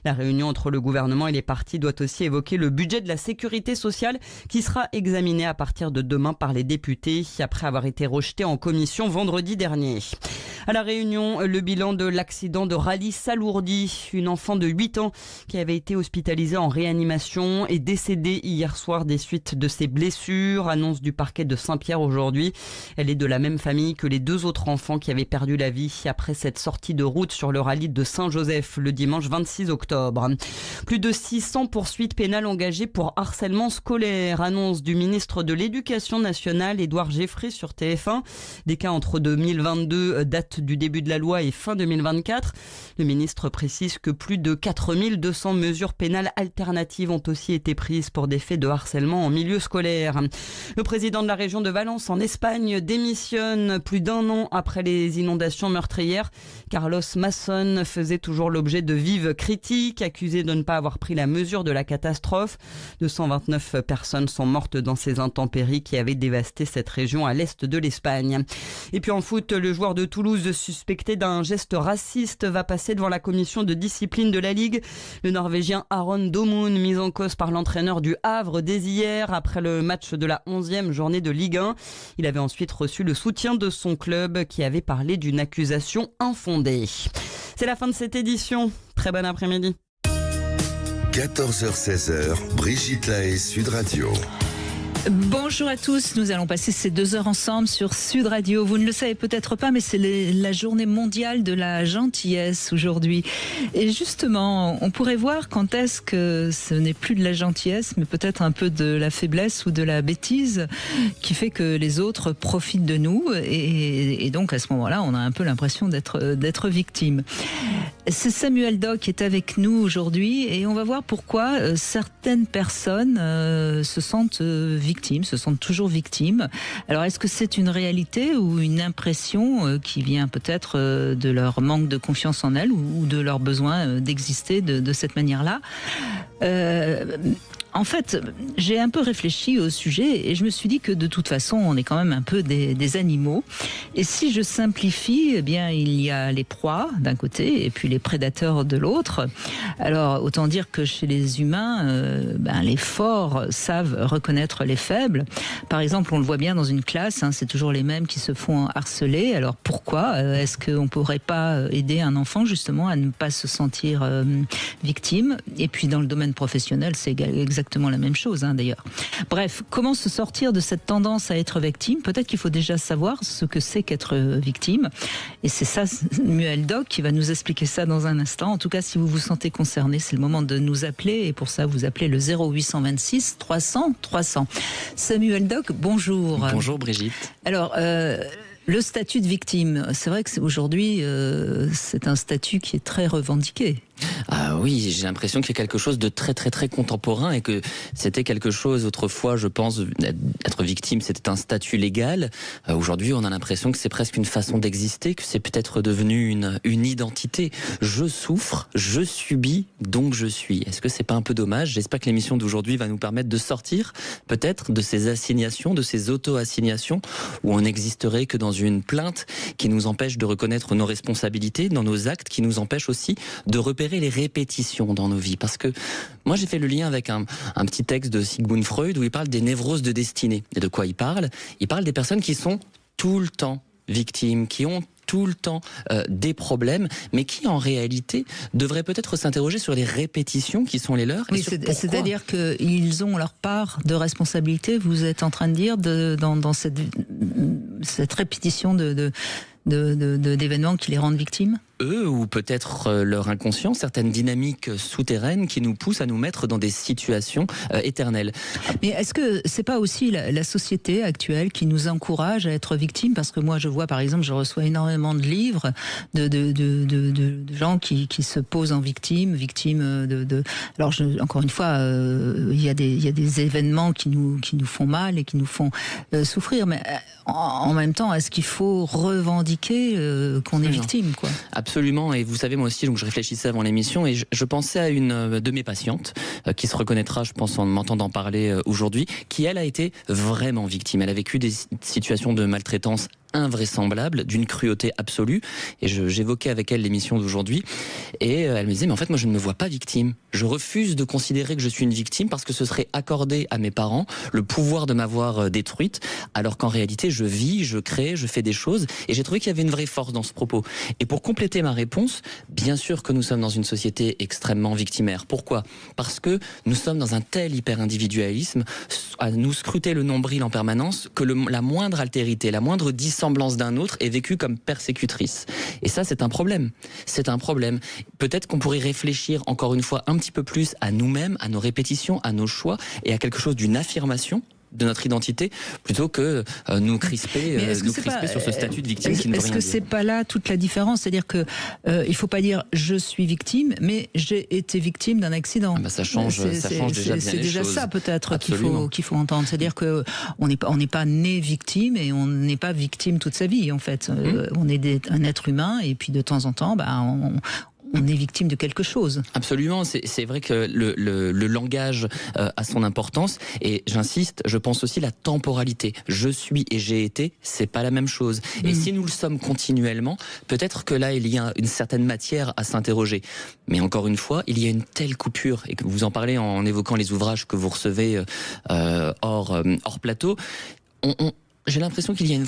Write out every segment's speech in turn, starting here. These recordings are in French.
La réunion entre le gouvernement et les partis doit aussi évoquer le budget de la sécurité sociale qui sera examiné à partir de demain par les députés après avoir été rejeté en commission vendredi dernier. À La Réunion, le bilan de l'accident de rallye s'alourdit. Une enfant de 8 ans qui avait été hospitalisée en réanimation est décédée hier soir des suites de ses blessures. Annonce du parquet de Saint-Pierre aujourd'hui. Elle est de la même famille que les 2 autres enfants qui avaient perdu la vie après cette sortie de route sur le rallye de Saint-Joseph le dimanche 26 octobre. Plus de 600 poursuites pénales engagées pour harcèlement scolaire. Annonce du ministre de l'Éducation nationale, Édouard Geoffroy, sur TF1. Des cas entre 2022, date du début de la loi, et fin 2024. Le ministre précise que plus de 4200 mesures pénales alternatives ont aussi été prises pour des faits de harcèlement en milieu scolaire. Le président de la région de Valence en Espagne démissionne plus d'1 an après les inondations meurtrières. Carlos Masson faisait toujours l'objet de vives critiques, accusé de ne pas avoir pris la mesure de la catastrophe. 229 personnes sont mortes dans ces intempéries qui avaient dévasté cette région à l'est de l'Espagne. Et puis en foot, le joueur de Toulouse suspecté d'un geste raciste va passer devant la commission de discipline de la Ligue. Le Norvégien Aron Domoun, mis en cause par l'entraîneur du Havre dès hier après le match de la 11e journée de Ligue 1. Il avait ensuite reçu le soutien de son club qui avait parlé d'une accusation infondée. C'est la fin de cette édition. Très bon après-midi. 14h-16h, Brigitte Lahaie, Sud Radio. Bonjour à tous, nous allons passer ces 2 heures ensemble sur Sud Radio. Vous ne le savez peut-être pas, mais c'est la journée mondiale de la gentillesse aujourd'hui. Et justement, on pourrait voir quand est-ce que ce n'est plus de la gentillesse, mais peut-être un peu de la faiblesse ou de la bêtise qui fait que les autres profitent de nous. Et donc à ce moment-là, on a un peu l'impression d'être victime. C'est Samuel Doc qui est avec nous aujourd'hui et on va voir pourquoi certaines personnes se sentent victimes, se sentent toujours victimes. Alors est-ce que c'est une réalité ou une impression qui vient peut-être de leur manque de confiance en elles ou de leur besoin d'exister de cette manière-là ? En fait, j'ai un peu réfléchi au sujet et je me suis dit que de toute façon, on est quand même un peu des animaux. Et si je simplifie, eh bien, il y a les proies d'un côté et puis les prédateurs de l'autre. Alors, autant dire que chez les humains, les forts savent reconnaître les faibles. Par exemple, on le voit bien dans une classe, c'est toujours les mêmes qui se font harceler. Alors, pourquoi ? Est-ce qu'on ne pourrait pas aider un enfant justement à ne pas se sentir victime ? Et puis, dans le domaine professionnel, c'est exactement la même chose d'ailleurs. Bref, comment se sortir de cette tendance à être victime ? Peut-être qu'il faut déjà savoir ce que c'est qu'être victime. Et c'est ça, Samuel Doc, qui va nous expliquer ça dans un instant. En tout cas, si vous vous sentez concerné, c'est le moment de nous appeler. Et pour ça, vous appelez le 0826 300 300. Samuel Doc, bonjour. Bonjour Brigitte. Alors, le statut de victime, c'est vrai que aujourd'hui, c'est un statut qui est très revendiqué. Ah oui, j'ai l'impression qu'il y a quelque chose de très très très contemporain et que c'était quelque chose autrefois, je pense, être victime, c'était un statut légal. Aujourd'hui, on a l'impression que c'est presque une façon d'exister, que c'est peut-être devenu une identité. Je souffre, je subis, donc je suis. Est-ce que c'est pas un peu dommage ? J'espère que l'émission d'aujourd'hui va nous permettre de sortir peut-être de ces assignations, de ces auto-assignations où on n'existerait que dans une plainte qui nous empêche de reconnaître nos responsabilités, dans nos actes, qui nous empêche aussi de repérer les répétitions dans nos vies. Parce que moi, j'ai fait le lien avec un petit texte de Sigmund Freud où il parle des névroses de destinée. Et de quoi il parle ? Il parle des personnes qui sont tout le temps victimes, qui ont tout le temps des problèmes, mais qui en réalité devraient peut-être s'interroger sur les répétitions qui sont les leurs. Oui, c'est-à-dire qu'ils ont leur part de responsabilité, vous êtes en train de dire, dans cette répétition d'événements qui les rendent victimes ? Eux, ou peut-être leur inconscient, certaines dynamiques souterraines qui nous poussent à nous mettre dans des situations éternelles. Mais est-ce que c'est pas aussi la société actuelle qui nous encourage à être victimes ? Parce que moi, je vois, par exemple, je reçois énormément de livres de gens qui se posent en victimes Alors, encore une fois, il y a des événements qui nous font mal et qui nous font souffrir. Mais en même temps, est-ce qu'il faut revendiquer qu'on est victime, quoi ? Absolument, et vous savez, moi aussi, donc je réfléchissais avant l'émission et je pensais à une de mes patientes qui se reconnaîtra, je pense, en m'entendant parler aujourd'hui, qui, elle, a été vraiment victime. Elle a vécu des situations de maltraitance invraisemblable, d'une cruauté absolue. Et j'évoquais avec elle l'émission d'aujourd'hui, et elle me disait, mais en fait, moi, je ne me vois pas victime. Je refuse de considérer que je suis une victime parce que ce serait accorder à mes parents le pouvoir de m'avoir détruite, alors qu'en réalité, je vis, je crée, je fais des choses. Et j'ai trouvé qu'il y avait une vraie force dans ce propos. Et pour compléter ma réponse, bien sûr que nous sommes dans une société extrêmement victimaire. Pourquoi ? Parce que nous sommes dans un tel hyper-individualisme, à nous scruter le nombril en permanence, que la moindre altérité, la moindre dissemblance d'un autre est vécue comme persécutrice. Et ça, c'est un problème. C'est un problème. Peut-être qu'on pourrait réfléchir encore une fois un petit peu plus à nous-mêmes, à nos répétitions, à nos choix, et à quelque chose d'une affirmation de notre identité, plutôt que nous crisper, sur ce statut de victime qui ne veut rien dire. Est-ce que c'est pas là toute la différence ? C'est-à-dire que il faut pas dire je suis victime, mais j'ai été victime d'un accident. Ah bah ça change déjà bien les choses. C'est déjà ça peut-être qu'il faut entendre. C'est-à-dire que on n'est pas né victime et on n'est pas victime toute sa vie en fait. On est un être humain et puis de temps en temps, on est victime de quelque chose. Absolument, c'est vrai que le langage a son importance, et j'insiste, je pense aussi la temporalité. Je suis et j'ai été, c'est pas la même chose. Et si nous le sommes continuellement, peut-être que là il y a une certaine matière à s'interroger. Mais encore une fois, il y a une telle coupure, et que vous en parlez en évoquant les ouvrages que vous recevez hors plateau. J'ai l'impression qu'il y a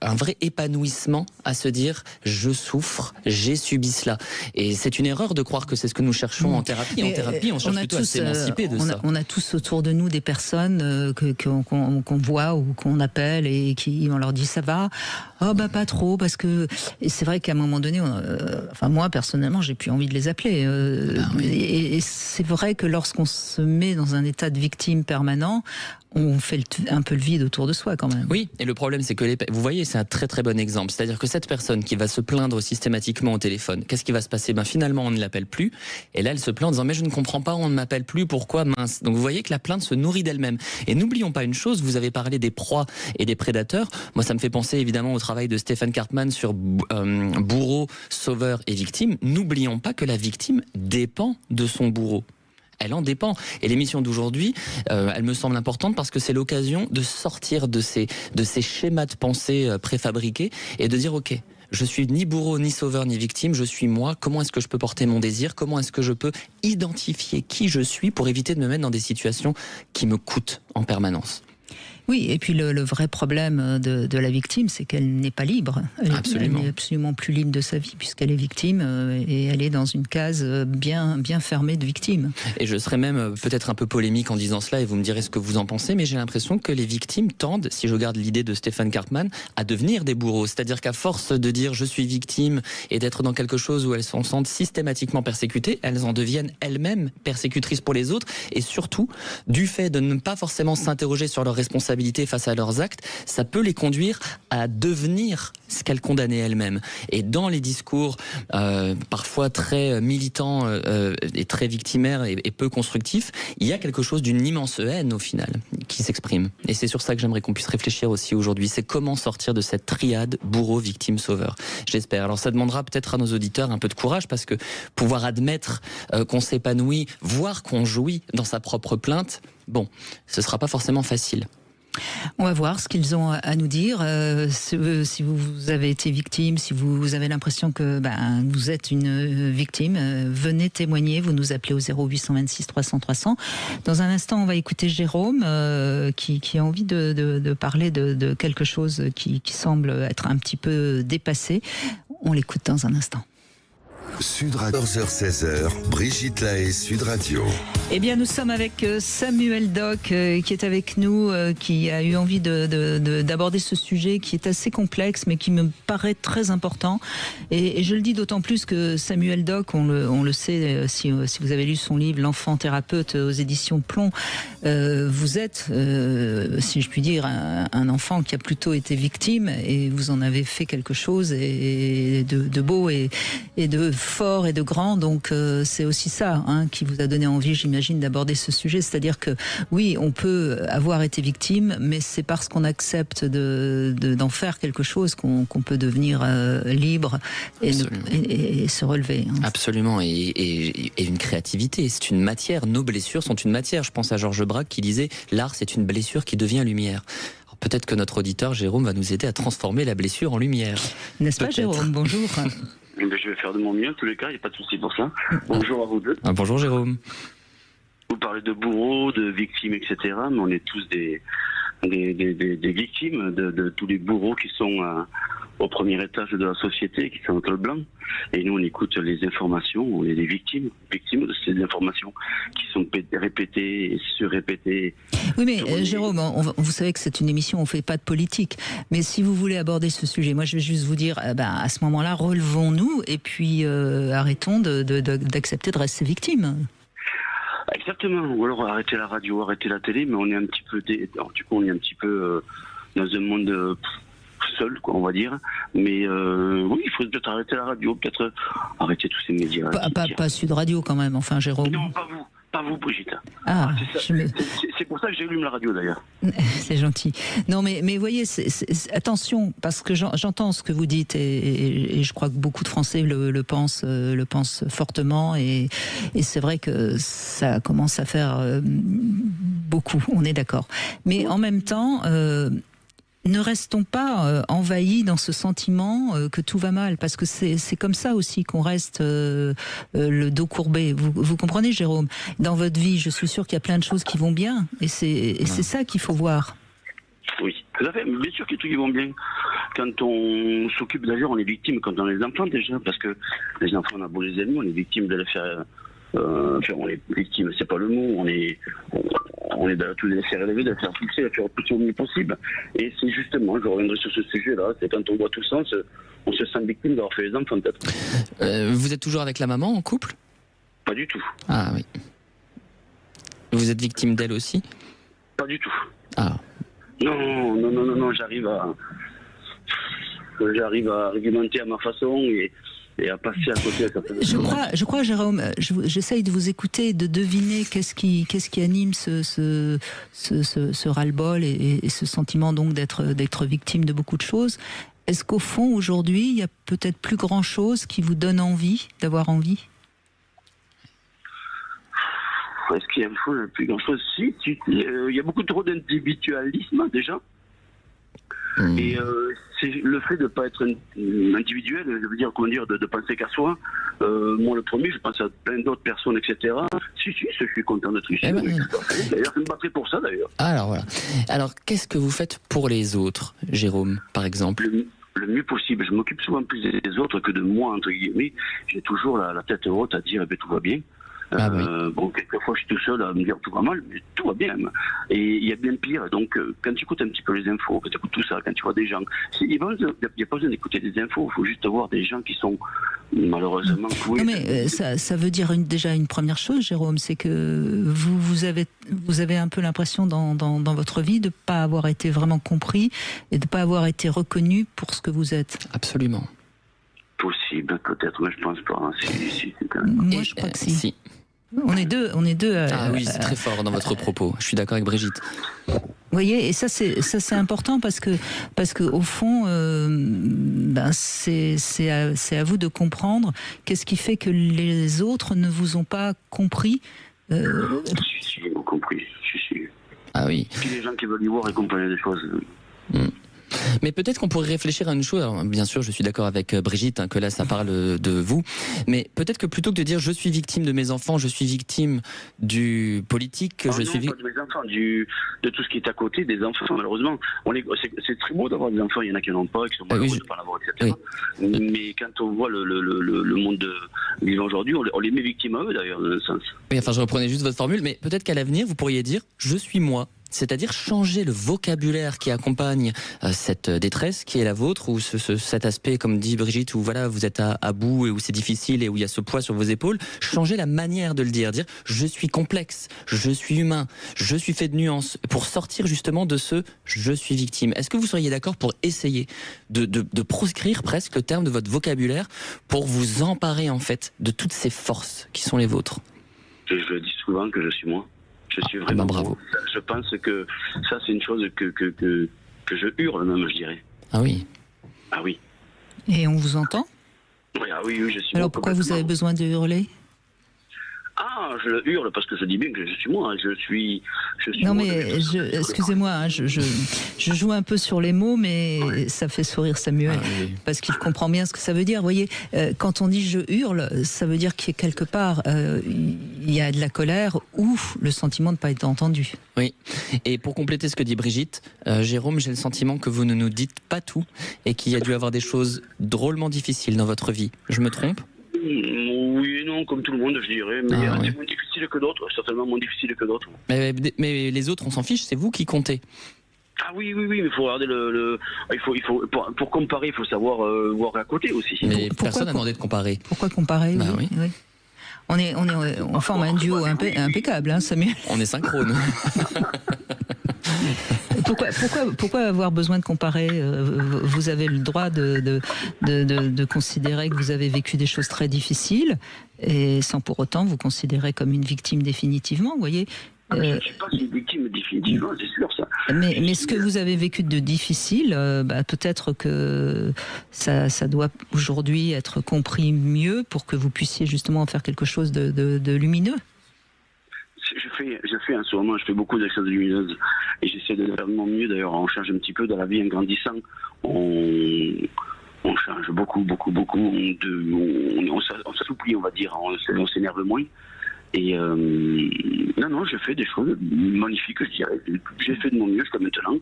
un vrai épanouissement à se dire je souffre, j'ai subi cela. Et c'est une erreur de croire que c'est ce que nous cherchons en thérapie. En thérapie, on cherche plutôt à s'émanciper de ça. On a tous autour de nous des personnes qu'on voit ou qu'on appelle et on leur dit ça va. Oh pas trop, parce que et c'est vrai qu'à un moment donné, moi personnellement, j'ai plus envie de les appeler. Oui. Et c'est vrai que lorsqu'on se met dans un état de victime permanent, on fait un peu le vide autour de soi quand même. Oui, et le problème c'est que vous voyez, c'est un très très bon exemple. C'est-à-dire que cette personne qui va se plaindre systématiquement au téléphone, qu'est-ce qui va se passer ? Finalement on ne l'appelle plus, et là elle se plaint en disant mais je ne comprends pas, on ne m'appelle plus, pourquoi, mince. Donc vous voyez que la plainte se nourrit d'elle-même. Et n'oublions pas une chose, vous avez parlé des proies et des prédateurs. Moi ça me fait penser évidemment au travail de Stéphane Cartman sur bourreau, sauveur et victime. N'oublions pas que la victime dépend de son bourreau. Elle en dépend. Et l'émission d'aujourd'hui, elle me semble importante parce que c'est l'occasion de sortir de ces schémas de pensée préfabriqués et de dire ok, je suis ni bourreau, ni sauveur, ni victime, je suis moi. Comment est-ce que je peux porter mon désir ? Comment est-ce que je peux identifier qui je suis pour éviter de me mettre dans des situations qui me coûtent en permanence ? Oui, et puis le vrai problème de la victime, c'est qu'elle n'est pas libre. Elle n'est absolument plus libre de sa vie, puisqu'elle est victime et elle est dans une case bien fermée de victime. Et je serais même peut-être un peu polémique en disant cela, et vous me direz ce que vous en pensez, mais j'ai l'impression que les victimes tendent, si je garde l'idée de Stéphane Cartman, à devenir des bourreaux. C'est-à-dire qu'à force de dire je suis victime et d'être dans quelque chose où elles se sentent systématiquement persécutées, elles en deviennent elles-mêmes persécutrices pour les autres, et surtout, du fait de ne pas forcément s'interroger sur leurs responsabilités face à leurs actes, ça peut les conduire à devenir ce qu'elles condamnaient elles-mêmes. Et dans les discours parfois très militants et très victimaires et peu constructifs, il y a quelque chose d'une immense haine au final qui s'exprime. Et c'est sur ça que j'aimerais qu'on puisse réfléchir aussi aujourd'hui. C'est comment sortir de cette triade bourreau, victime, sauveur. J'espère. Alors ça demandera peut-être à nos auditeurs un peu de courage, parce que pouvoir admettre qu'on s'épanouit, voire qu'on jouit dans sa propre plainte, ce sera pas forcément facile. On va voir ce qu'ils ont à nous dire. Si vous avez été victime, si vous avez l'impression que vous êtes une victime, venez témoigner. Vous nous appelez au 0826 300 300. Dans un instant, on va écouter Jérôme qui a envie de parler de quelque chose qui semble être un petit peu dépassé. On l'écoute dans un instant. Sud Radio, 14h-16h, Brigitte Lahaie, Sud Radio. Eh bien, nous sommes avec Samuel Doc qui est avec nous, qui a eu envie d'aborder ce sujet qui est assez complexe, mais qui me paraît très important. Et je le dis d'autant plus que Samuel Doc, on le sait, si vous avez lu son livre L'enfant thérapeute aux éditions Plomb, vous êtes, si je puis dire, un enfant qui a plutôt été victime, et vous en avez fait quelque chose et de beau et de fort et de grand. Donc c'est aussi ça qui vous a donné envie, j'imagine, d'aborder ce sujet. C'est-à-dire que oui, on peut avoir été victime, mais c'est parce qu'on accepte d'en faire quelque chose qu'on peut devenir libre et se relever. Absolument, et une créativité, c'est une matière. Nos blessures sont une matière. Je pense à Georges Braque qui disait « L'art, c'est une blessure qui devient lumière ». Peut-être que notre auditeur Jérôme va nous aider à transformer la blessure en lumière. N'est-ce pas, Jérôme? Bonjour. Je vais faire de mon mieux, en tous les cas, il n'y a pas de souci pour ça. Bonjour à vous deux. Bonjour Jérôme. Vous parlez de bourreaux, de victimes, etc. Mais on est tous des victimes de tous les bourreaux qui sont au premier étage de la société, qui sont en col blanc. Et nous, on écoute les informations, on est des victimes de ces informations qui sont répétées et surrépétées. Oui, mais Jérôme, vous savez que c'est une émission, on ne fait pas de politique. Mais si vous voulez aborder ce sujet, moi je vais juste vous dire, à ce moment-là, relevons-nous et puis arrêtons d'accepter de rester victime. Exactement. Ou alors arrêter la radio, arrêter la télé, mais on est un petit peu, on est un petit peu dans un monde seul, quoi, on va dire. Mais oui, il faut peut-être arrêter la radio, peut-être arrêter tous ces médias. Pas Sud Radio quand même, enfin Jérôme. Non, pas vous, Brigitte. Ah, c'est pour ça que j'allume la radio d'ailleurs. C'est gentil. Non, mais voyez, attention, parce que j'entends ce que vous dites et je crois que beaucoup de Français le pensent fortement et c'est vrai que ça commence à faire beaucoup, on est d'accord. Mais en même temps, ne restons pas envahis dans ce sentiment que tout va mal, parce que c'est comme ça aussi qu'on reste le dos courbé. Vous comprenez, Jérôme? Dans votre vie, je suis sûr qu'il y a plein de choses qui vont bien, et c'est ça qu'il faut voir. Oui, tout à fait. Mais bien sûr qu'il y a des trucs qui vont bien. Quand on s'occupe d'ailleurs, on est victime quand on a les enfants déjà, parce que les enfants, on a beau les aimer, on est victime de les faire... on est victime, c'est pas le mot, on est de tous les faire élever, de faire pousser, de faire pousser au mieux possible. Et c'est justement, je reviendrai sur ce sujet-là, c'est quand on voit tout ça, on se sent victime d'avoir fait les enfants peut-être. Vous êtes toujours avec la maman en couple? Pas du tout. Ah oui. Vous êtes victime d'elle aussi? Pas du tout. Ah. Non, j'arrive à argumenter à ma façon et à passer à côté à certaines choses. Je crois, Jérôme, j'essaye de vous écouter, de deviner qu'est-ce qui anime ce ras-le-bol et ce sentiment donc d'être victime de beaucoup de choses. Est-ce qu'au fond, aujourd'hui, il y a peut-être plus grand-chose qui vous donne envie, d'avoir envie? Est-ce qu'il y a plus grand-chose? Si, il y a beaucoup trop d'individualisme déjà. Et c'est le fait de ne pas être individuel, je veux dire, de penser qu'à soi. Moi, le premier, je pense à plein d'autres personnes, etc. Si, je suis content d'être ici. D'ailleurs, je me battrai pour ça, d'ailleurs. Alors, voilà. Alors, qu'est-ce que vous faites pour les autres, Jérôme, par exemple? Le mieux possible. Je m'occupe souvent plus des autres que de moi, entre guillemets. J'ai toujours la tête haute à dire, tout va bien. Oui. Bon, quelquefois je suis tout seul à me dire tout va mal, mais tout va bien. Et il y a bien pire. Donc, quand tu écoutes un petit peu les infos, quand tu écoutes tout ça, quand tu vois des gens, il n'y a pas besoin d'écouter des infos. Il faut juste voir des gens qui sont malheureusement coués. Non, mais ça veut dire déjà une première chose, Jérôme, c'est que vous avez un peu l'impression dans votre vie de ne pas avoir été vraiment compris et de ne pas avoir été reconnu pour ce que vous êtes. Absolument. Possible, peut-être, mais je pense pas. Moi, je crois que si. On est deux. Ah oui, c'est très fort dans votre propos. Je suis d'accord avec Brigitte. Vous voyez, et ça c'est important parce que au fond, c'est à vous de comprendre qu'est-ce qui fait que les autres ne vous ont pas compris. Si, ils m'ont compris. Si. Ah oui. Puis les gens qui veulent y voir et comprendre des choses. Mais peut-être qu'on pourrait réfléchir à une chose. Alors, bien sûr, je suis d'accord avec Brigitte, que là, ça parle de vous. Mais peut-être que plutôt que de dire je suis victime de mes enfants, je suis victime du politique, suis victime de mes enfants, de tout ce qui est à côté des enfants. Malheureusement, c'est très beau d'avoir des enfants. Il y en a qui n'en ont pas, qui sont malheureux de ne pas en avoir, etc. Oui. Mais quand on voit le monde vivant aujourd'hui, on les met victimes à eux, d'ailleurs, dans un sens. Oui, enfin, je reprenais juste votre formule, mais peut-être qu'à l'avenir, vous pourriez dire je suis moi. C'est-à-dire changer le vocabulaire qui accompagne cette détresse qui est la vôtre, ou cet aspect, comme dit Brigitte, où voilà, vous êtes à bout et où c'est difficile et où il y a ce poids sur vos épaules. Changer la manière de le dire je suis complexe, je suis humain, je suis fait de nuances, pour sortir justement de ce je suis victime. Est-ce que vous seriez d'accord pour essayer de proscrire presque le terme de votre vocabulaire pour vous emparer en fait de toutes ces forces qui sont les vôtres? Je dis souvent que je suis moi. Je suis vraiment bravo. Je pense que ça, c'est une chose que je hurle même, je dirais. Ah oui. Ah oui. Et on vous entend? Oui, je suis. Alors pourquoi vous avez besoin de hurler? Ah, je le hurle parce que je dis bien que je suis moi. Je suis Non moi, mais excusez-moi, hein, je joue un peu sur les mots, mais ça fait sourire Samuel parce qu'il comprend bien ce que ça veut dire. Vous voyez, quand on dit je hurle, ça veut dire qu'il y a quelque part il y a de la colère ou le sentiment de ne pas être entendu. Oui, et pour compléter ce que dit Brigitte, Jérôme, j'ai le sentiment que vous ne nous dites pas tout et qu'il y a dû avoir des choses drôlement difficiles dans votre vie. Je me trompe ? Oui et non, comme tout le monde, je dirais, mais c'est moins difficile que d'autres, certainement moins difficile que d'autres. Mais les autres, on s'en fiche, c'est vous qui comptez. Ah oui, mais il faut regarder pour comparer, il faut savoir voir à côté aussi. Mais personne n'a demandé de comparer. Pourquoi comparer? Oui. On forme un duo impeccable, hein, Samuel. On est synchrone. Pourquoi avoir besoin de comparer? Vous avez le droit de considérer que vous avez vécu des choses très difficiles et sans pour autant vous considérer comme une victime définitivement, vous voyez. Je ne suis pas une victime définitivement, c'est sûr ça. Mais ce que vous avez vécu de difficile, peut-être que ça doit aujourd'hui être compris mieux pour que vous puissiez justement en faire quelque chose de lumineux. Je fais en ce moment, je fais beaucoup d'actions lumineuses et j'essaie de faire de mon mieux. D'ailleurs, on change un petit peu dans la vie en grandissant. On change beaucoup. On s'assouplit, on va dire. On s'énerve moins. Et non, je fais des choses magnifiques, je dirais. J'ai fait de mon mieux jusqu'à maintenant.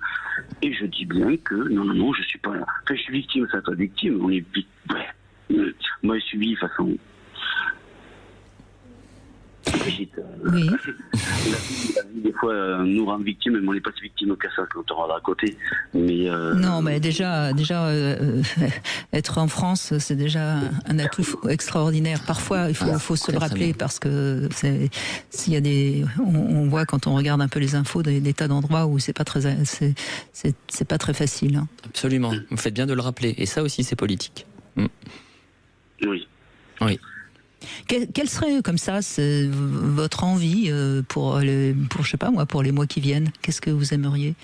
Et je dis bien que non, je suis pas là. Enfin, je suis victime, ça toi victime. On est moi, je suis de toute façon. Brigitte, oui. La vie, des fois, nous rend victimes, mais on n'est pas si victime que ça quand on rentre à côté. Mais non, mais déjà être en France, c'est déjà un atout extraordinaire. Parfois, il faut se le rappeler parce que s'il y a on voit quand on regarde un peu les infos des tas d'endroits où c'est pas très facile. Hein. Absolument. Vous faites bien de le rappeler. Et ça aussi, c'est politique. Oui. Quelle serait comme ça votre envie pour je sais pas moi, pour les mois qui viennent? Qu'est-ce que vous aimeriez?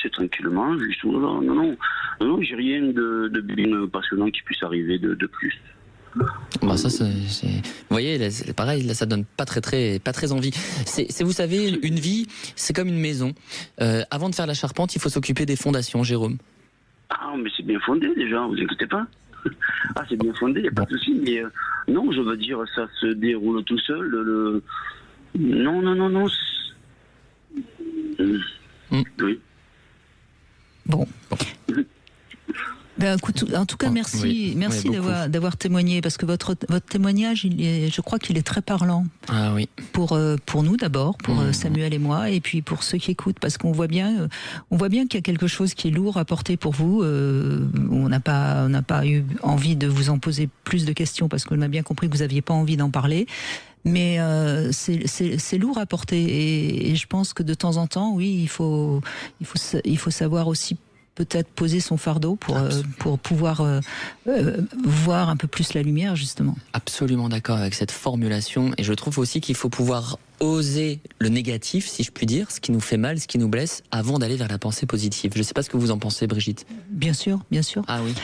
C'est tranquillement. Non, j'ai rien de bien passionnant qui puisse arriver de plus. Ça, vous voyez, c'est pareil, là, ça donne pas très envie. Vous savez, une vie, c'est comme une maison. Avant de faire la charpente, il faut s'occuper des fondations, Jérôme. Mais c'est bien fondé déjà, vous inquiétez pas. C'est bien fondé, il n'y a pas de souci, mais non, je veux dire, ça se déroule tout seul. Non. Oui. Bon. Écoute, en tout cas, merci d'avoir témoigné, parce que votre témoignage, je crois qu'il est très parlant. Ah oui. Pour nous d'abord, pour Samuel et moi, et puis pour ceux qui écoutent, parce qu'on voit bien qu'il y a quelque chose qui est lourd à porter pour vous. On n'a pas eu envie de vous en poser plus de questions, parce qu'on a bien compris que vous n'aviez pas envie d'en parler. Mais c'est lourd à porter, et je pense que de temps en temps, oui, il faut savoir aussi peut-être poser son fardeau pour pouvoir voir un peu plus la lumière, justement. Absolument d'accord avec cette formulation, et je trouve aussi qu'il faut pouvoir oser le négatif, si je puis dire, ce qui nous fait mal, ce qui nous blesse, avant d'aller vers la pensée positive. Je ne sais pas ce que vous en pensez, Brigitte. Bien sûr. Ah oui.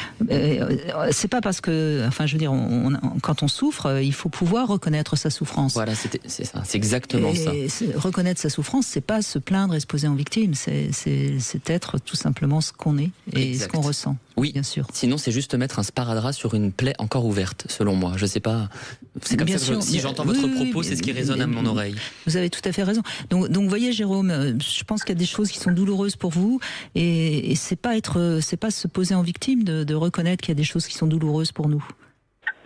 C'est pas parce que, je veux dire, quand on souffre, il faut pouvoir reconnaître sa souffrance. Voilà, c'est ça, c'est exactement ça. Reconnaître sa souffrance, c'est pas se plaindre et se poser en victime, c'est être tout simplement ce qu'on est et ce qu'on ressent. Oui, bien sûr. Sinon, c'est juste mettre un sparadrap sur une plaie encore ouverte, selon moi. Je sais pas. C'est comme ça que si j'entends votre propos, c'est ce qui résonne à mon oreille. Vous avez tout à fait raison. Donc, vous voyez, Jérôme, je pense qu'il y a des choses qui sont douloureuses pour vous, et c'est pas se poser en victime de reconnaître qu'il y a des choses qui sont douloureuses pour nous.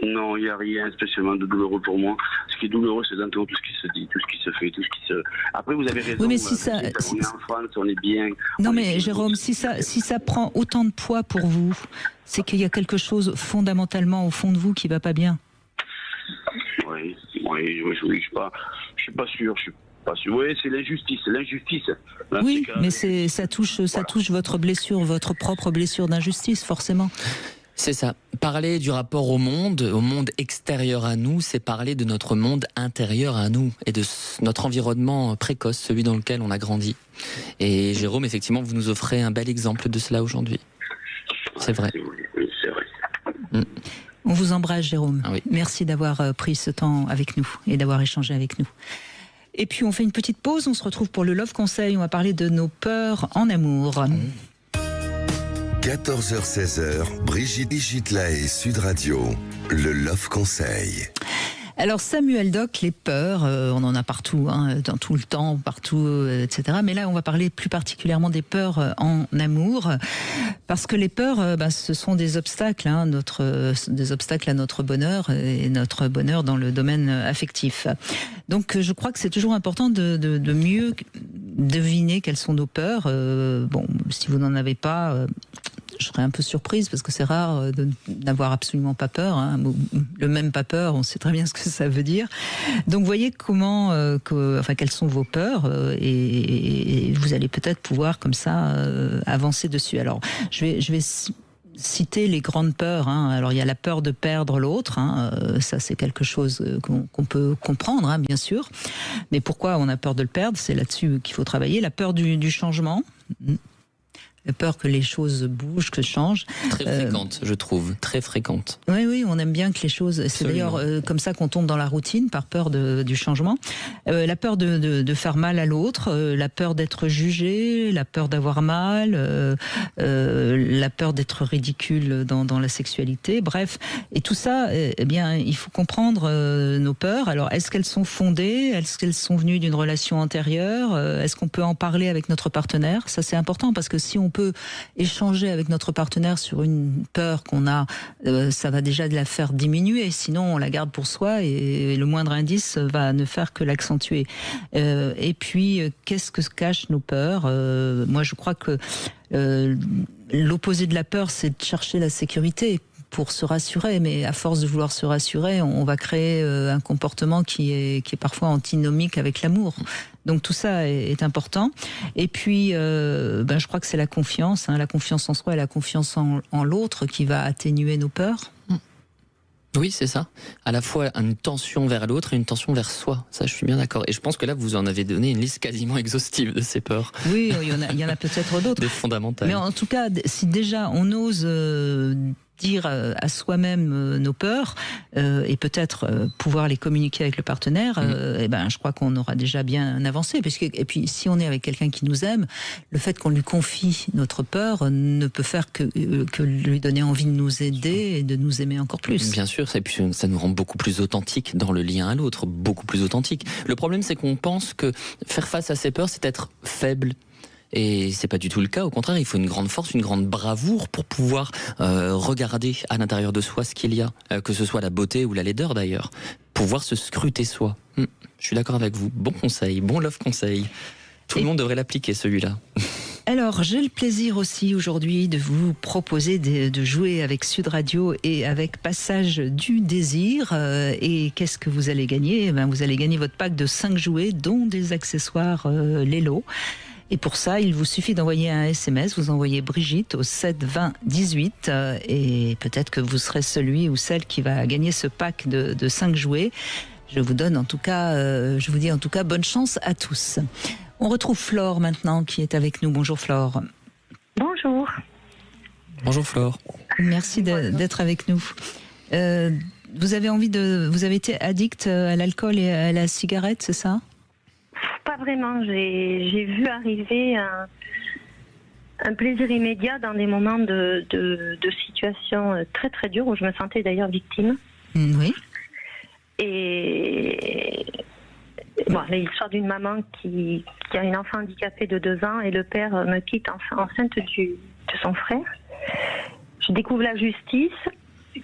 Non, il n'y a rien spécialement de douloureux pour moi. Ce qui est douloureux, c'est d'entendre tout ce qui se dit, tout ce qui se fait, tout ce qui se... Après, vous avez raison. Oui, mais on est en France, on est bien. Non, mais Jérôme, si ça prend autant de poids pour vous, c'est qu'il y a quelque chose fondamentalement au fond de vous qui va pas bien. Oui, je suis pas sûr. Oui, c'est l'injustice. Là, oui, mais ça touche votre blessure, votre propre blessure d'injustice, forcément. C'est ça. Parler du rapport au monde extérieur à nous, c'est parler de notre monde intérieur à nous et de notre environnement précoce, celui dans lequel on a grandi. Et Jérôme, effectivement, vous nous offrez un bel exemple de cela aujourd'hui. C'est vrai. Oui, c'est vrai. On vous embrasse, Jérôme. Ah oui. Merci d'avoir pris ce temps avec nous et d'avoir échangé avec nous. Et puis on fait une petite pause, on se retrouve pour le Love Conseil, on va parler de nos peurs en amour. 14h-16h, Brigitte Lahaie, Sud Radio, le Love Conseil. Alors Samuel Doc, les peurs, on en a partout, dans tout le temps, partout, etc. Mais là, on va parler plus particulièrement des peurs en amour, parce que les peurs, ce sont des obstacles, des obstacles à notre bonheur et notre bonheur dans le domaine affectif. Donc, je crois que c'est toujours important de mieux deviner quelles sont nos peurs. Si vous n'en avez pas. Je serais un peu surprise parce que c'est rare d'avoir absolument pas peur. Le même pas peur, on sait très bien ce que ça veut dire. Donc, voyez quelles sont vos peurs et vous allez peut-être pouvoir comme ça avancer dessus. Alors, je vais citer les grandes peurs. Alors, il y a la peur de perdre l'autre. Ça, c'est quelque chose qu'on peut comprendre, bien sûr. Mais pourquoi on a peur de le perdre? C'est là-dessus qu'il faut travailler. La peur du changement. La peur que les choses bougent, que changent. Très fréquente, je trouve. Très fréquente. Oui, on aime bien que les choses... C'est d'ailleurs comme ça qu'on tombe dans la routine, par peur du changement. La peur de faire mal à l'autre, la peur d'être jugé, la peur d'avoir mal, la peur d'être ridicule dans la sexualité. Bref, et tout ça, il faut comprendre nos peurs. Alors, est-ce qu'elles sont fondées? Est-ce qu'elles sont venues d'une relation antérieure? Est-ce qu'on peut en parler avec notre partenaire? Ça, c'est important, parce que si on peut échanger avec notre partenaire sur une peur qu'on a, ça va déjà la faire diminuer, sinon on la garde pour soi et le moindre indice va ne faire que l'accentuer. Et puis, qu'est-ce que cachent nos peurs? Moi, je crois que l'opposé de la peur, c'est de chercher la sécurité pour se rassurer, mais à force de vouloir se rassurer, on va créer un comportement qui est parfois antinomique avec l'amour. Donc tout ça est important. Et puis, je crois que c'est la confiance en soi et la confiance en l'autre qui va atténuer nos peurs. Oui, c'est ça. À la fois une tension vers l'autre et une tension vers soi. Ça, je suis bien d'accord. Et je pense que là, vous en avez donné une liste quasiment exhaustive de ces peurs. Oui, il y en a peut-être d'autres. Des fondamentales. Mais en tout cas, si déjà on ose dire à soi-même nos peurs et peut-être pouvoir les communiquer avec le partenaire, je crois qu'on aura déjà bien avancé. Et puis, si on est avec quelqu'un qui nous aime, le fait qu'on lui confie notre peur ne peut faire que lui donner envie de nous aider et de nous aimer encore plus. Bien sûr, et puis ça nous rend beaucoup plus authentiques dans le lien à l'autre, beaucoup plus authentiques. Le problème, c'est qu'on pense que faire face à ses peurs, c'est être faible. Et c'est pas du tout le cas. Au contraire, il faut une grande force, une grande bravoure pour pouvoir regarder à l'intérieur de soi ce qu'il y a, que ce soit la beauté ou la laideur d'ailleurs. Pouvoir se scruter soi. Je suis d'accord avec vous. Bon conseil, bon love conseil. Tout le monde devrait l'appliquer, celui-là. Alors, j'ai le plaisir aussi aujourd'hui de vous proposer de jouer avec Sud Radio et avec Passage du Désir. Et qu'est-ce que vous allez gagner? Vous allez gagner votre pack de 5 jouets, dont des accessoires Lelo. Et pour ça, il vous suffit d'envoyer un SMS, vous envoyez Brigitte au 7 20 18 et peut-être que vous serez celui ou celle qui va gagner ce pack de 5 jouets. Je vous dis en tout cas bonne chance à tous. On retrouve Flore maintenant qui est avec nous. Bonjour Flore. Bonjour. Bonjour Flore. Merci d'être avec nous. Vous avez été addict à l'alcool et à la cigarette, c'est ça? Pas vraiment. J'ai vu arriver un plaisir immédiat dans des moments de situation très très dure où je me sentais d'ailleurs victime. Oui. Et l'histoire d'une maman qui a une enfant handicapée de 2 ans et le père me quitte enceinte de son frère. Je découvre la justice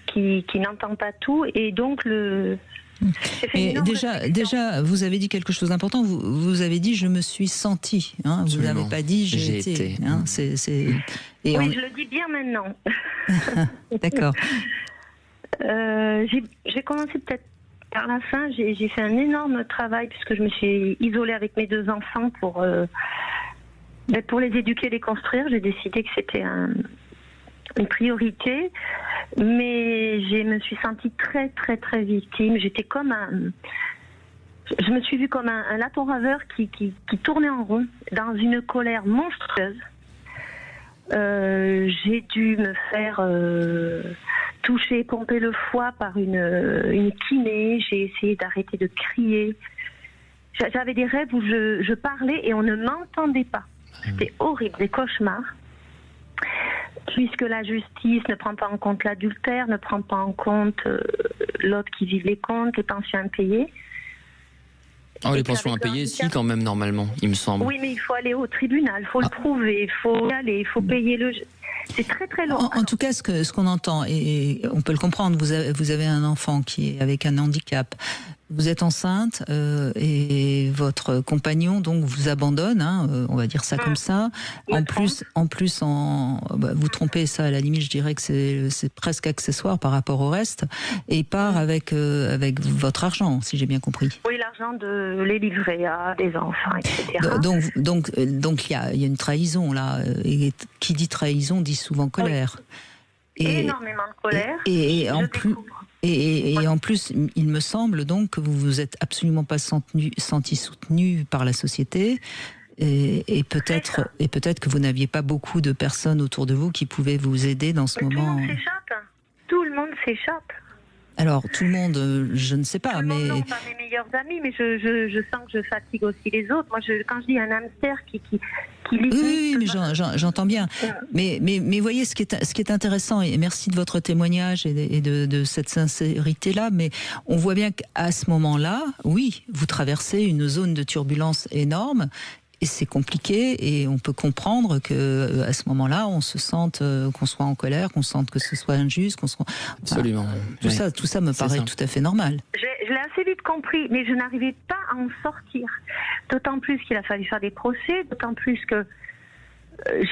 qui n'entend pas tout et donc Et déjà, vous avez dit quelque chose d'important. Vous avez dit je me suis sentie. Vous n'avez pas dit j'ai été. Oui, je le dis bien maintenant. D'accord. J'ai commencé peut-être par la fin. J'ai fait un énorme travail puisque je me suis isolée avec mes 2 enfants pour les éduquer, les construire. J'ai décidé que c'était une priorité. Mais je me suis sentie très très très victime. J'étais comme je me suis vue comme un lapin raveur qui tournait en rond dans une colère monstrueuse. J'ai dû me faire touché, pompé le foie par une kiné. J'ai essayé d'arrêter de crier. J'avais des rêves où je parlais et on ne m'entendait pas. C'était horrible, des cauchemars. Puisque la justice ne prend pas en compte l'adultère, ne prend pas en compte l'autre qui vive les comptes, les pensions impayées. Oh, les pensions impayées, si, quand même, normalement, il me semble. Oui, mais il faut aller au tribunal, il faut le prouver, il faut y aller, il faut payer le... C'est très très long. En tout cas, ce qu'on entend, et on peut le comprendre, vous avez un enfant qui est avec un handicap, vous êtes enceinte et votre compagnon donc vous abandonne, on va dire ça comme ça. En plus, vous trompez, ça à la limite, je dirais que c'est presque accessoire par rapport au reste, et part avec votre argent, si j'ai bien compris. Oui, l'argent de les livrets à des enfants, etc. Donc il y a une trahison là, et qui dit trahison dit souvent colère. Et énormément de colère. Et en plus. Et en plus, il me semble donc que vous vous êtes absolument pas senti soutenu par la société, et peut-être que vous n'aviez pas beaucoup de personnes autour de vous qui pouvaient vous aider dans ce moment. Tout le monde s'échappe. Alors tout le monde, je ne sais pas, tout le mais monde, non, pas mes meilleurs amis, mais je sens que je fatigue aussi les autres. Moi, quand je dis un hamster qui oui, mais j'entends bien. Mais voyez, ce qui est intéressant, et merci de votre témoignage et de cette sincérité-là, mais on voit bien qu'à ce moment-là, oui, vous traversez une zone de turbulence énorme, et c'est compliqué, et on peut comprendre que à ce moment-là, on se sente qu'on soit en colère, qu'on sente que ce soit injuste, qu'on soit... Absolument. Tout ça me paraît tout à fait normal. Je l'ai assez vite compris, mais je n'arrivais pas à en sortir. D'autant plus qu'il a fallu faire des procès, d'autant plus que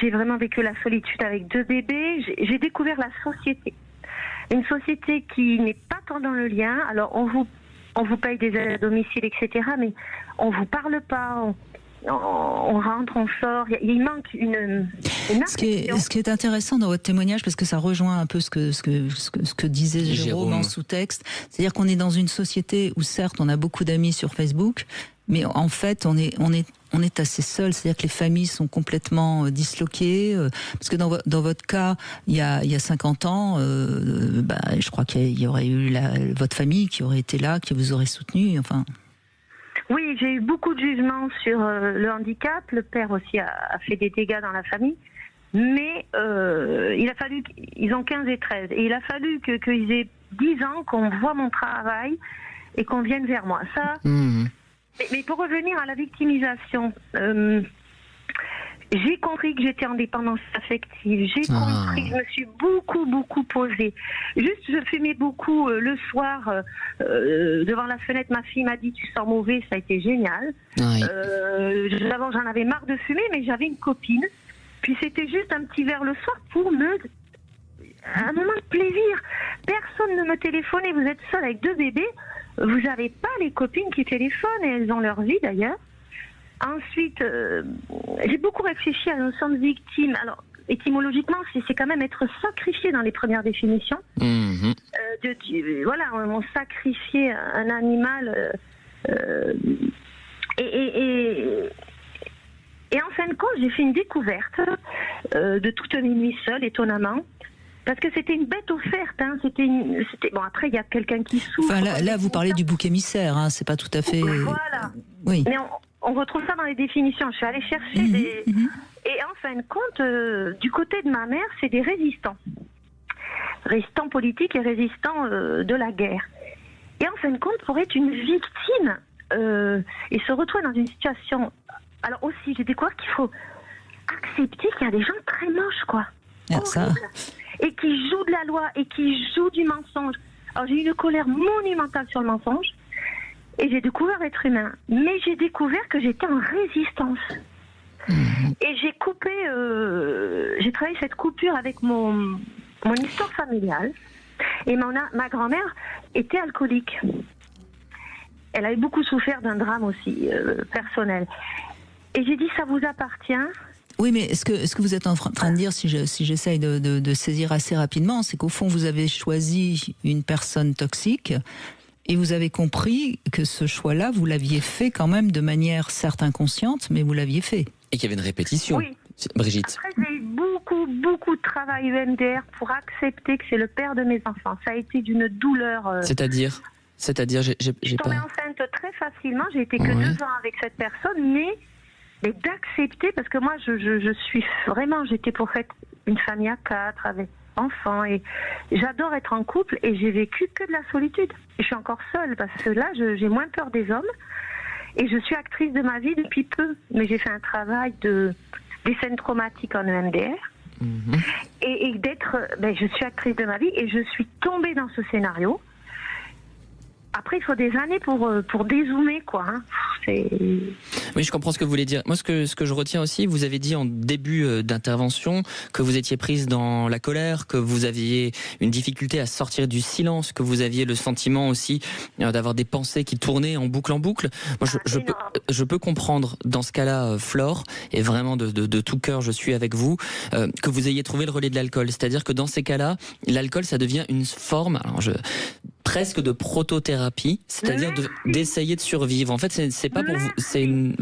j'ai vraiment vécu la solitude avec 2 bébés. J'ai découvert la société. Une société qui n'est pas tant dans le lien. Alors, on vous paye des aides à domicile, etc., mais on vous parle pas, on rentre, on sort, il manque une ce qui est intéressant dans votre témoignage, parce que ça rejoint un peu ce que disait Jérôme en sous-texte, c'est-à-dire qu'on est dans une société où certes on a beaucoup d'amis sur Facebook, mais en fait on est assez seul, c'est-à-dire que les familles sont complètement disloquées, parce que dans votre cas, il y a 50 ans, je crois qu'il y aurait eu votre famille qui aurait été là, qui vous aurait soutenu, enfin... Oui, j'ai eu beaucoup de jugements sur le handicap. Le père aussi a fait des dégâts dans la famille. Mais il a fallu... Ils ont 15 et 13. Et il a fallu qu'ils aient 10 ans, qu'on voit mon travail et qu'on vienne vers moi. Ça... Mais pour revenir à la victimisation... j'ai compris que j'étais en dépendance affective. J'ai compris, je me suis beaucoup posée. Juste, je fumais beaucoup le soir devant la fenêtre. Ma fille m'a dit tu sens mauvais, ça a été génial. Oui. D'abord, j'en avais marre de fumer, mais j'avais une copine. Puis c'était juste un petit verre le soir pour un moment de plaisir. Personne ne me téléphonait. Vous êtes seul avec 2 bébés. Vous n'avez pas les copines qui téléphonent, et elles ont leur vie d'ailleurs. Ensuite, j'ai beaucoup réfléchi à la notion de victime. Alors, étymologiquement, c'est quand même être sacrifié dans les premières définitions. Voilà, on sacrifiait un animal. Et en fin de compte, j'ai fait une découverte de toutes mes nuits seules, étonnamment. Parce que c'était une bête offerte. Bon, après, il y a quelqu'un qui souffre. Enfin, là vous parlez du bouc émissaire, c'est pas tout à fait... Voilà. Oui. Mais on retrouve ça dans les définitions. Je suis allée chercher des... Et en fin de compte, du côté de ma mère, c'est des résistants. Résistants politiques et résistants de la guerre. Et en fin de compte, pour être une victime et se retrouver dans une situation... Alors aussi, j'ai découvert qu'il faut accepter qu'il y a des gens très moches, quoi. Ça... Et qui jouent de la loi, et qui jouent du mensonge. Alors j'ai eu une colère monumentale sur le mensonge. Et j'ai découvert être humain. Mais j'ai découvert que j'étais en résistance. Et j'ai coupé... j'ai travaillé cette coupure avec mon histoire familiale. Et ma grand-mère était alcoolique. Elle avait beaucoup souffert d'un drame aussi personnel. Et j'ai dit, ça vous appartient. Oui, mais ce que vous êtes en train de dire, si j'essaye de saisir assez rapidement, c'est qu'au fond, vous avez choisi une personne toxique... Et vous avez compris que ce choix-là, vous l'aviez fait quand même de manière certes inconsciente, mais vous l'aviez fait. Et qu'il y avait une répétition, oui. Brigitte. Après, j'ai eu beaucoup de travail EMDR pour accepter que c'est le père de mes enfants. Ça a été d'une douleur. C'est-à-dire, j'ai tombé enceinte très facilement. J'ai été que 2 ans avec cette personne, mais d'accepter, parce que moi, je suis vraiment, j'étais pour faire une famille à 4 avec enfants, et j'adore être en couple, et j'ai vécu que de la solitude. Je suis encore seule, parce que là, j'ai moins peur des hommes, et je suis actrice de ma vie depuis peu, mais j'ai fait un travail des scènes traumatiques en EMDR, et je suis actrice de ma vie, et je suis tombée dans ce scénario. Après, il faut des années pour dézoomer, quoi. Hein. Oui, je comprends ce que vous voulez dire. Moi, ce que je retiens aussi, vous avez dit en début d'intervention que vous étiez prise dans la colère, que vous aviez une difficulté à sortir du silence, que vous aviez le sentiment aussi d'avoir des pensées qui tournaient en boucle. Moi, je peux comprendre dans ce cas-là, Flore, et vraiment de tout cœur, je suis avec vous, que vous ayez trouvé le relais de l'alcool. C'est-à-dire que dans ces cas-là, l'alcool, ça devient une forme... presque de protothérapie, c'est-à-dire d'essayer de survivre. En fait, c'est pas pour vous, c'est une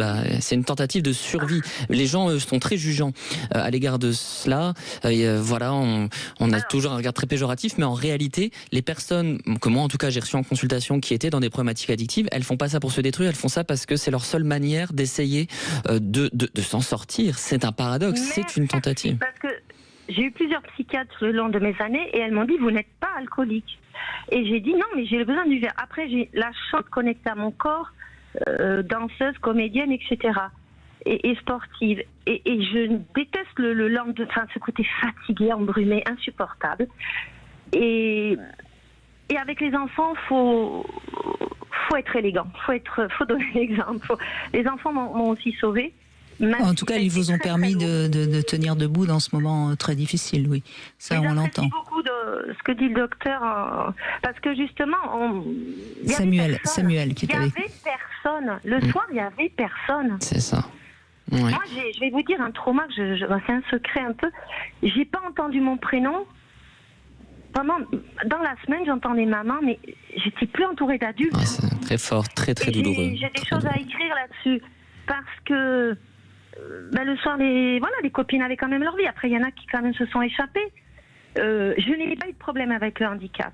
tentative de survie. Les gens sont très jugeants à l'égard de cela. Voilà, on a toujours un regard très péjoratif, mais en réalité, les personnes que moi, en tout cas, j'ai reçues en consultation, qui étaient dans des problématiques addictives, elles font pas ça pour se détruire, elles font ça parce que c'est leur seule manière d'essayer de s'en sortir. C'est un paradoxe, c'est une tentative. Parce que j'ai eu plusieurs psychiatres le long de mes années et elles m'ont dit, vous n'êtes pas alcoolique. Et j'ai dit non, mais j'ai besoin du verre. Après, j'ai la chance de connecter à mon corps, danseuse, comédienne, etc. Et sportive. Et je déteste le lendemain, ce côté fatigué, embrumé, insupportable. Et avec les enfants, faut être élégant, faut donner l'exemple. Les enfants m'ont aussi sauvée. En tout cas, ils vous ont permis de tenir debout dans ce moment très difficile, oui. Ça, on l'entend. J'apprécie beaucoup ce que dit le docteur, parce que justement, Samuel qui est avec. Il y avait personne. Le soir, il y avait personne. C'est ça. Ouais. Moi, je vais vous dire un trauma, c'est un secret un peu. J'ai pas entendu mon prénom. Vraiment, dans la semaine, j'entendais maman, mais j'étais plus entourée d'adultes. Ah, c'est très fort, très douloureux. J'ai des choses à écrire là-dessus, parce que le soir, les copines avaient quand même leur vie. Après, il y en a qui quand même se sont échappées. Je n'ai pas eu de problème avec le handicap.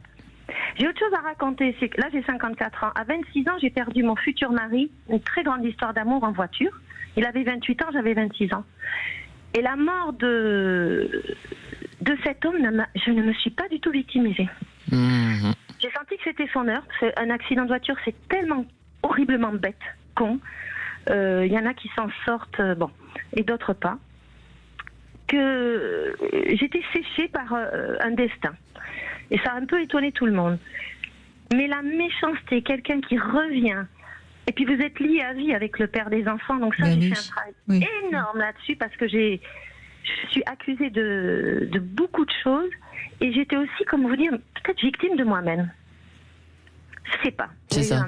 J'ai autre chose à raconter, c'est que là, j'ai 54 ans. À 26 ans, j'ai perdu mon futur mari, une très grande histoire d'amour en voiture. Il avait 28 ans, j'avais 26 ans. Et la mort de cet homme, je ne me suis pas du tout victimisée. J'ai senti que c'était son heure. Un accident de voiture, c'est tellement horriblement bête, con. Il y en a qui s'en sortent, et d'autres pas. Que j'étais séchée par un destin. Et ça a un peu étonné tout le monde. Mais la méchanceté, quelqu'un qui revient, et puis vous êtes lié à vie avec le père des enfants, donc ça, j'ai fait un travail énorme là-dessus, parce que je suis accusée de beaucoup de choses, et j'étais aussi, comme vous dire, peut-être victime de moi-même. Je sais pas. C'est ça.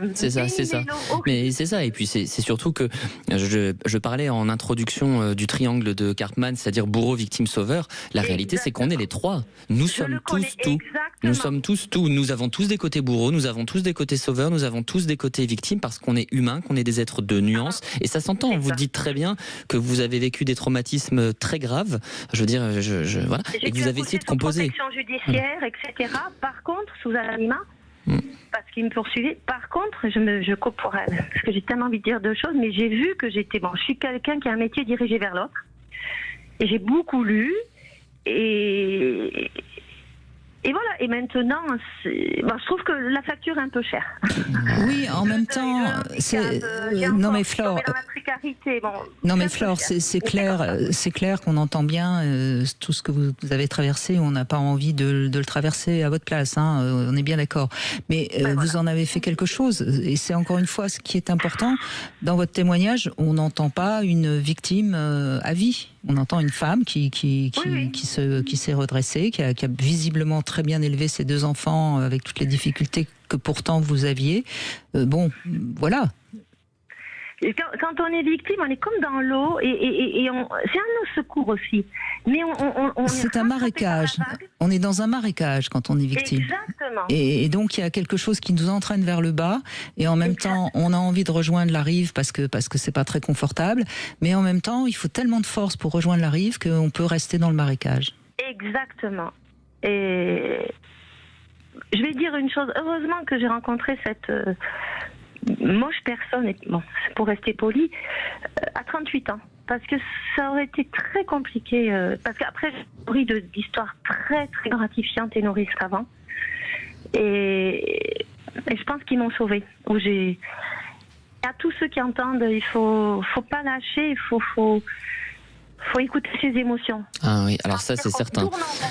Mais c'est ça. Et puis c'est surtout que je parlais en introduction du triangle de Karpman, c'est-à-dire bourreau, victime, sauveur. La réalité, c'est qu'on est les trois. Nous sommes tous tout. Nous sommes tous tout. Nous avons tous des côtés bourreaux, nous avons tous des côtés sauveurs, nous avons tous des côtés victimes, parce qu'on est humain, qu'on est des êtres de nuances. Et ça s'entend. Vous dites très bien que vous avez vécu des traumatismes très graves. Je veux dire, voilà. Et que vous avez essayé de composer. Protection judiciaire, etc. Par contre, sous anonymat. Parce qu'il me poursuivait. Par contre, je coupe pour elle, parce que j'ai tellement envie de dire deux choses, mais j'ai vu que je suis quelqu'un qui a un métier dirigé vers l'autre, et j'ai beaucoup lu, et voilà. Et maintenant, je trouve que la facture est un peu chère. Oui, en même temps, non mais Flore, c'est clair qu'on entend bien tout ce que vous avez traversé. On n'a pas envie de le traverser à votre place, hein, on est bien d'accord. Mais vous en avez fait quelque chose, et c'est encore une fois ce qui est important dans votre témoignage. On n'entend pas une victime à vie. On entend une femme qui s'est redressée, qui a visiblement très bien élevé ses deux enfants avec toutes les difficultés que pourtant vous aviez. Voilà. Quand on est victime, on est comme dans l'eau et c'est un eau secours aussi. Mais c'est un marécage. On est dans un marécage quand on est victime. Exactement. Et donc il y a quelque chose qui nous entraîne vers le bas et en même temps on a envie de rejoindre la rive parce que c'est pas très confortable. Mais en même temps il faut tellement de force pour rejoindre la rive qu'on peut rester dans le marécage. Exactement. Et je vais dire une chose. Heureusement que j'ai rencontré cette moche personne, pour rester poli, à 38 ans. Parce que ça aurait été très compliqué. Parce qu'après, j'ai nourri d'histoires très, très gratifiantes et nourrisses avant. Et je pense qu'ils m'ont sauvée. À tous ceux qui entendent, il faut pas lâcher, il faut écouter ses émotions. Ah oui, alors ça c'est certain.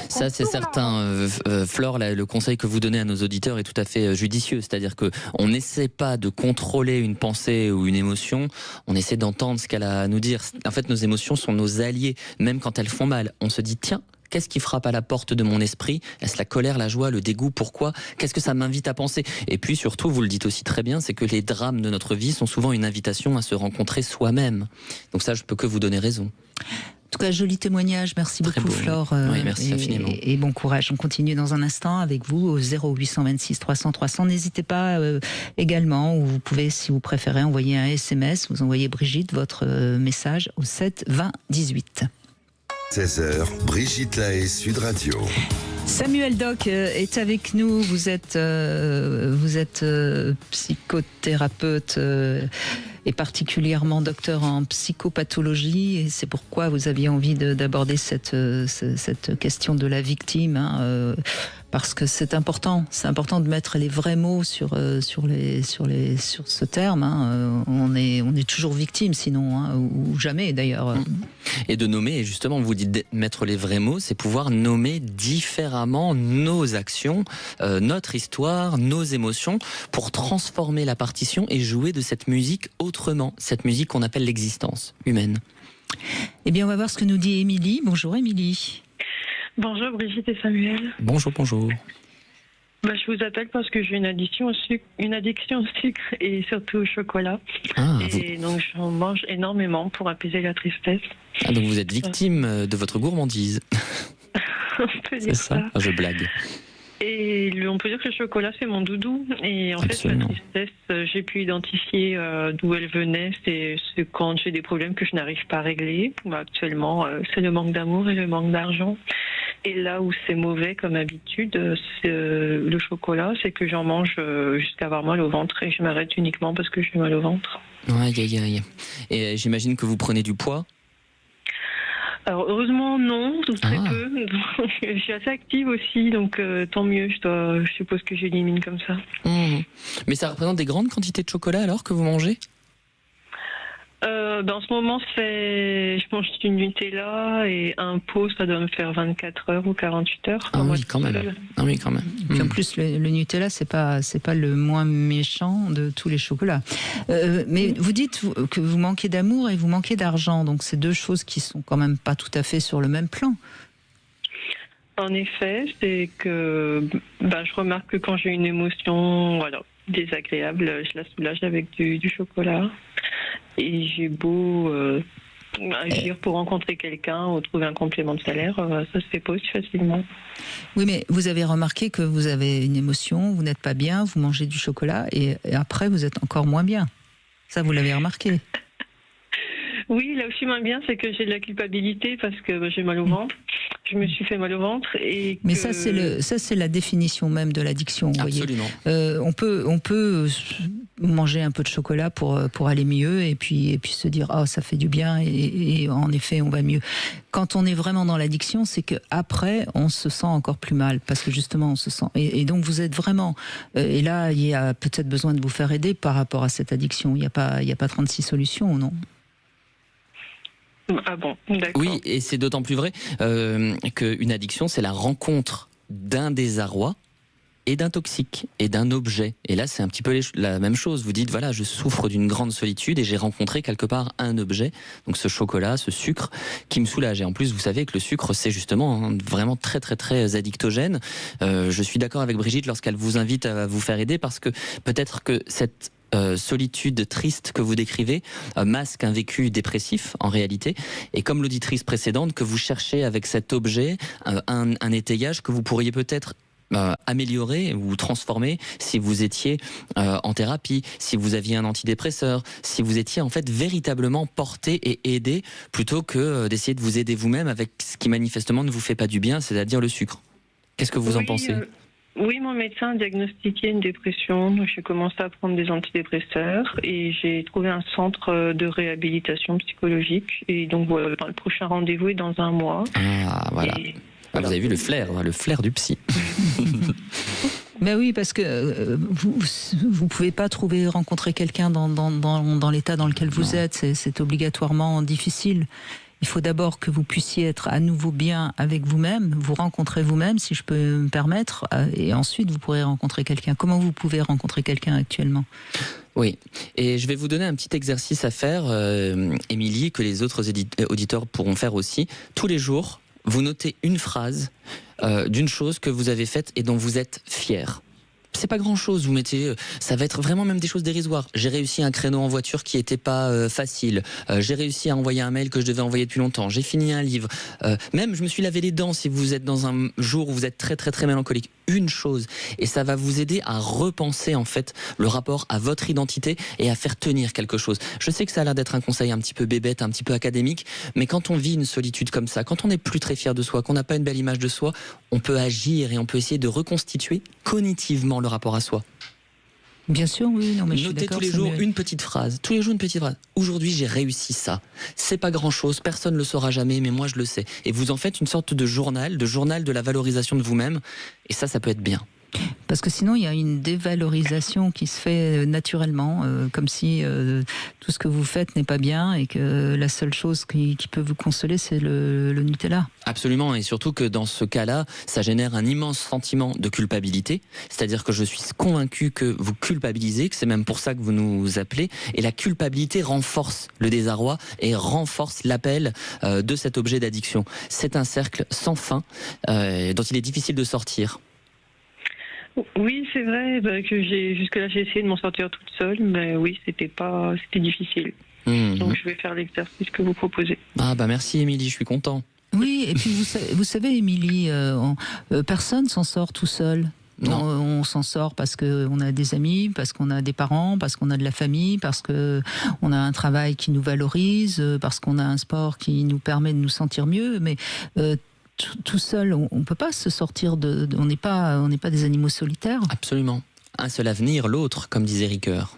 Ça c'est certain. Flore, le conseil que vous donnez à nos auditeurs est tout à fait judicieux. C'est-à-dire que on n'essaie pas de contrôler une pensée ou une émotion. On essaie d'entendre ce qu'elle a à nous dire. En fait, nos émotions sont nos alliés, même quand elles font mal. On se dit tiens. Qu'est-ce qui frappe à la porte de mon esprit? Est-ce la colère, la joie, le dégoût? Pourquoi? Qu'est-ce que ça m'invite à penser? Et puis surtout, vous le dites aussi très bien, c'est que les drames de notre vie sont souvent une invitation à se rencontrer soi-même. Donc ça, je peux que vous donner raison. En tout cas, joli témoignage. Merci beaucoup, Flore. Oui, merci infiniment. Et bon courage. On continue dans un instant avec vous au 0826 300 300. N'hésitez pas également, ou vous pouvez, si vous préférez, envoyer un SMS. Vous envoyez Brigitte votre message au 7 20 18. 16h, Brigitte Lahaie, Sud Radio. Samuel Doc est avec nous. Vous êtes psychothérapeute et particulièrement docteur en psychopathologie. Et c'est pourquoi vous aviez envie d'aborder cette question de la victime. Parce que c'est important de mettre les vrais mots sur ce terme. On est toujours victime sinon, ou jamais d'ailleurs. Et de nommer, et justement, vous dites mettre les vrais mots, c'est pouvoir nommer différemment nos actions, notre histoire, nos émotions, pour transformer la partition et jouer de cette musique autrement, cette musique qu'on appelle l'existence humaine. Eh bien, on va voir ce que nous dit Émilie. Bonjour Émilie. Bonjour Brigitte et Samuel. Bonjour, bonjour. Je vous appelle parce que j'ai une addiction au sucre et surtout au chocolat. Donc j'en mange énormément pour apaiser la tristesse. Ah, donc vous êtes victime de votre gourmandise. On peut dire ça. Je blague. Et on peut dire que le chocolat c'est mon doudou. Et en Absolument. fait ma tristesse, j'ai pu identifier d'où elle venait. C'est quand j'ai des problèmes que je n'arrive pas à régler. Actuellement c'est le manque d'amour et le manque d'argent. Et là où c'est mauvais comme habitude, c'est le chocolat, c'est que j'en mange jusqu'à avoir mal au ventre et je m'arrête uniquement parce que j'ai mal au ventre. Aïe, aïe, aïe. Et j'imagine que vous prenez du poids? Alors heureusement non, très peu. Donc, je suis assez active aussi, donc tant mieux, je suppose que j'élimine comme ça. Mais ça représente des grandes quantités de chocolat alors que vous mangez? En ce moment, je mange du Nutella et un pot, ça doit me faire 24 heures ou 48 heures. Ah oui, quand même. Puis en plus, le Nutella, c'est pas le moins méchant de tous les chocolats. Mais vous dites que vous manquez d'amour et vous manquez d'argent, donc c'est deux choses qui sont quand même pas tout à fait sur le même plan. En effet, c'est que je remarque que quand j'ai une émotion désagréable, je la soulage avec du chocolat. Et j'ai beau agir pour rencontrer quelqu'un ou trouver un complément de salaire, ça se fait pas aussi facilement. Oui, mais vous avez remarqué que vous avez une émotion, vous n'êtes pas bien, vous mangez du chocolat et après vous êtes encore moins bien. Ça, vous l'avez remarqué? Oui, là où je suis moins bien, c'est que j'ai de la culpabilité parce que j'ai mal au ventre. Je me suis fait mal au ventre. Mais ça, c'est la définition même de l'addiction. Absolument. On peut manger un peu de chocolat pour aller mieux et puis se dire ça fait du bien et en effet on va mieux. Quand on est vraiment dans l'addiction, c'est que après on se sent encore plus mal parce que justement on se sent et donc vous êtes vraiment et là il y a peut-être besoin de vous faire aider par rapport à cette addiction. Il y a pas 36 solutions, non? Ah bon, d'accord. Oui, et c'est d'autant plus vrai qu'une addiction, c'est la rencontre d'un désarroi et d'un toxique et d'un objet. Et là, c'est un petit peu la même chose. Vous dites, voilà, je souffre d'une grande solitude et j'ai rencontré quelque part un objet, donc ce chocolat, ce sucre, qui me soulage. Et en plus, vous savez que le sucre, c'est justement vraiment très, très, très addictogène. Je suis d'accord avec Brigitte lorsqu'elle vous invite à vous faire aider parce que peut-être que cette solitude triste que vous décrivez masque un vécu dépressif en réalité, et comme l'auditrice précédente, que vous cherchez avec cet objet un étayage que vous pourriez peut-être améliorer ou transformer si vous étiez en thérapie, si vous aviez un antidépresseur, si vous étiez en fait véritablement porté et aidé, plutôt que d'essayer de vous aider vous-même avec ce qui manifestement ne vous fait pas du bien, c'est-à-dire le sucre. Qu'est-ce que vous en pensez ? Oui, mon médecin a diagnostiqué une dépression, donc j'ai commencé à prendre des antidépresseurs et j'ai trouvé un centre de réhabilitation psychologique, et donc voilà, le prochain rendez-vous est dans 1 mois. Ah, voilà. Vous avez vu le flair du psy. Ben oui, parce que vous pouvez pas rencontrer quelqu'un dans l'état dans lequel vous êtes. C'est obligatoirement difficile. Il faut d'abord que vous puissiez être à nouveau bien avec vous-même, vous rencontrer vous-même, si je peux me permettre, et ensuite vous pourrez rencontrer quelqu'un. Comment vous pouvez rencontrer quelqu'un actuellement ? Oui, et je vais vous donner un petit exercice à faire, Émilie, que les autres auditeurs pourront faire aussi. Tous les jours, vous notez une phrase d'une chose que vous avez faite et dont vous êtes fier. C'est pas grand chose, vous mettez, ça va être vraiment même des choses dérisoires. J'ai réussi un créneau en voiture qui était pas facile. J'ai réussi à envoyer un mail que je devais envoyer depuis longtemps. J'ai fini un livre. Même je me suis lavé les dents si vous êtes dans un jour où vous êtes très très très mélancolique. Une chose. Et ça va vous aider à repenser en fait le rapport à votre identité et à faire tenir quelque chose. Je sais que ça a l'air d'être un conseil un petit peu bébête, un petit peu académique, mais quand on vit une solitude comme ça, quand on n'est plus très fier de soi, qu'on n'a pas une belle image de soi, on peut agir et on peut essayer de reconstituer cognitivement le rapport à soi. Bien sûr, oui. Non, mais je suis Notez d'accord, tous les jours une petite phrase. Tous les jours une petite phrase. Aujourd'hui, j'ai réussi ça. C'est pas grand-chose, personne ne le saura jamais, mais moi je le sais. Et vous en faites une sorte de journal de la valorisation de vous-même. Et ça peut être bien. Parce que sinon, il y a une dévalorisation qui se fait naturellement, comme si tout ce que vous faites n'est pas bien et que la seule chose qui peut vous consoler, c'est le Nutella. Absolument, et surtout que dans ce cas-là, ça génère un immense sentiment de culpabilité, c'est-à-dire que je suis convaincu que vous culpabilisez, que c'est même pour ça que vous nous appelez, et la culpabilité renforce le désarroi et renforce l'appel de cet objet d'addiction. C'est un cercle sans fin dont il est difficile de sortir. Oui, c'est vrai que jusque-là j'ai essayé de m'en sortir toute seule, mais oui, c'était difficile. Donc je vais faire l'exercice que vous proposez. Ah bah merci Émilie, je suis content. Oui, et puis vous savez Émilie, personne s'en sort tout seul. Non. On s'en sort parce qu'on a des amis, parce qu'on a des parents, parce qu'on a de la famille, parce qu'on a un travail qui nous valorise, parce qu'on a un sport qui nous permet de nous sentir mieux, mais tout seul, on ne peut pas se sortir on n'est pas des animaux solitaires. Absolument. Un seul avenir, l'autre, comme disait Ricoeur.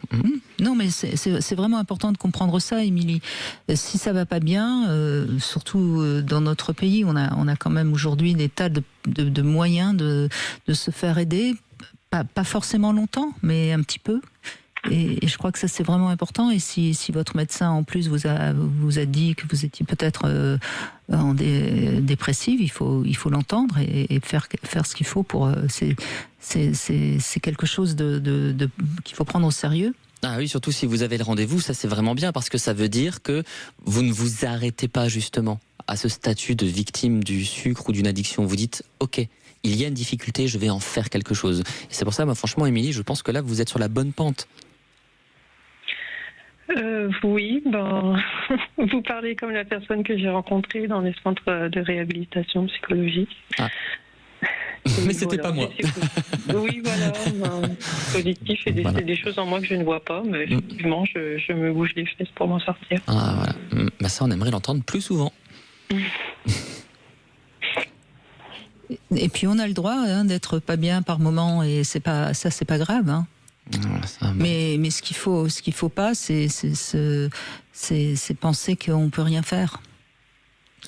Non, mais c'est vraiment important de comprendre ça, Émilie. Si ça va pas bien, surtout dans notre pays, on a quand même aujourd'hui des tas de moyens de se faire aider. Pas forcément longtemps, mais un petit peu. Et je crois que ça c'est vraiment important. Et si votre médecin en plus vous a dit que vous étiez peut-être dépressive, il faut l'entendre et faire ce qu'il faut pour. C'est quelque chose qu'il faut prendre au sérieux. Ah oui, surtout si vous avez le rendez-vous, ça c'est vraiment bien parce que ça veut dire que vous ne vous arrêtez pas justement à ce statut de victime du sucre ou d'une addiction. Vous dites ok, il y a une difficulté, je vais en faire quelque chose. Et c'est pour ça, moi, franchement, Émilie, je pense que là vous êtes sur la bonne pente. Oui, vous parlez comme la personne que j'ai rencontrée dans les centres de réhabilitation psychologique. Ah. Mais c'était pas moi. Oui, voilà, positif et des choses en moi que je ne vois pas, mais effectivement, je me bouge les fesses pour m'en sortir. Ah voilà, bah, ça on aimerait l'entendre plus souvent. Et puis on a le droit d'être pas bien par moment et c'est pas grave. Hein. Mais ce qu'il faut pas, c'est penser qu'on peut rien faire.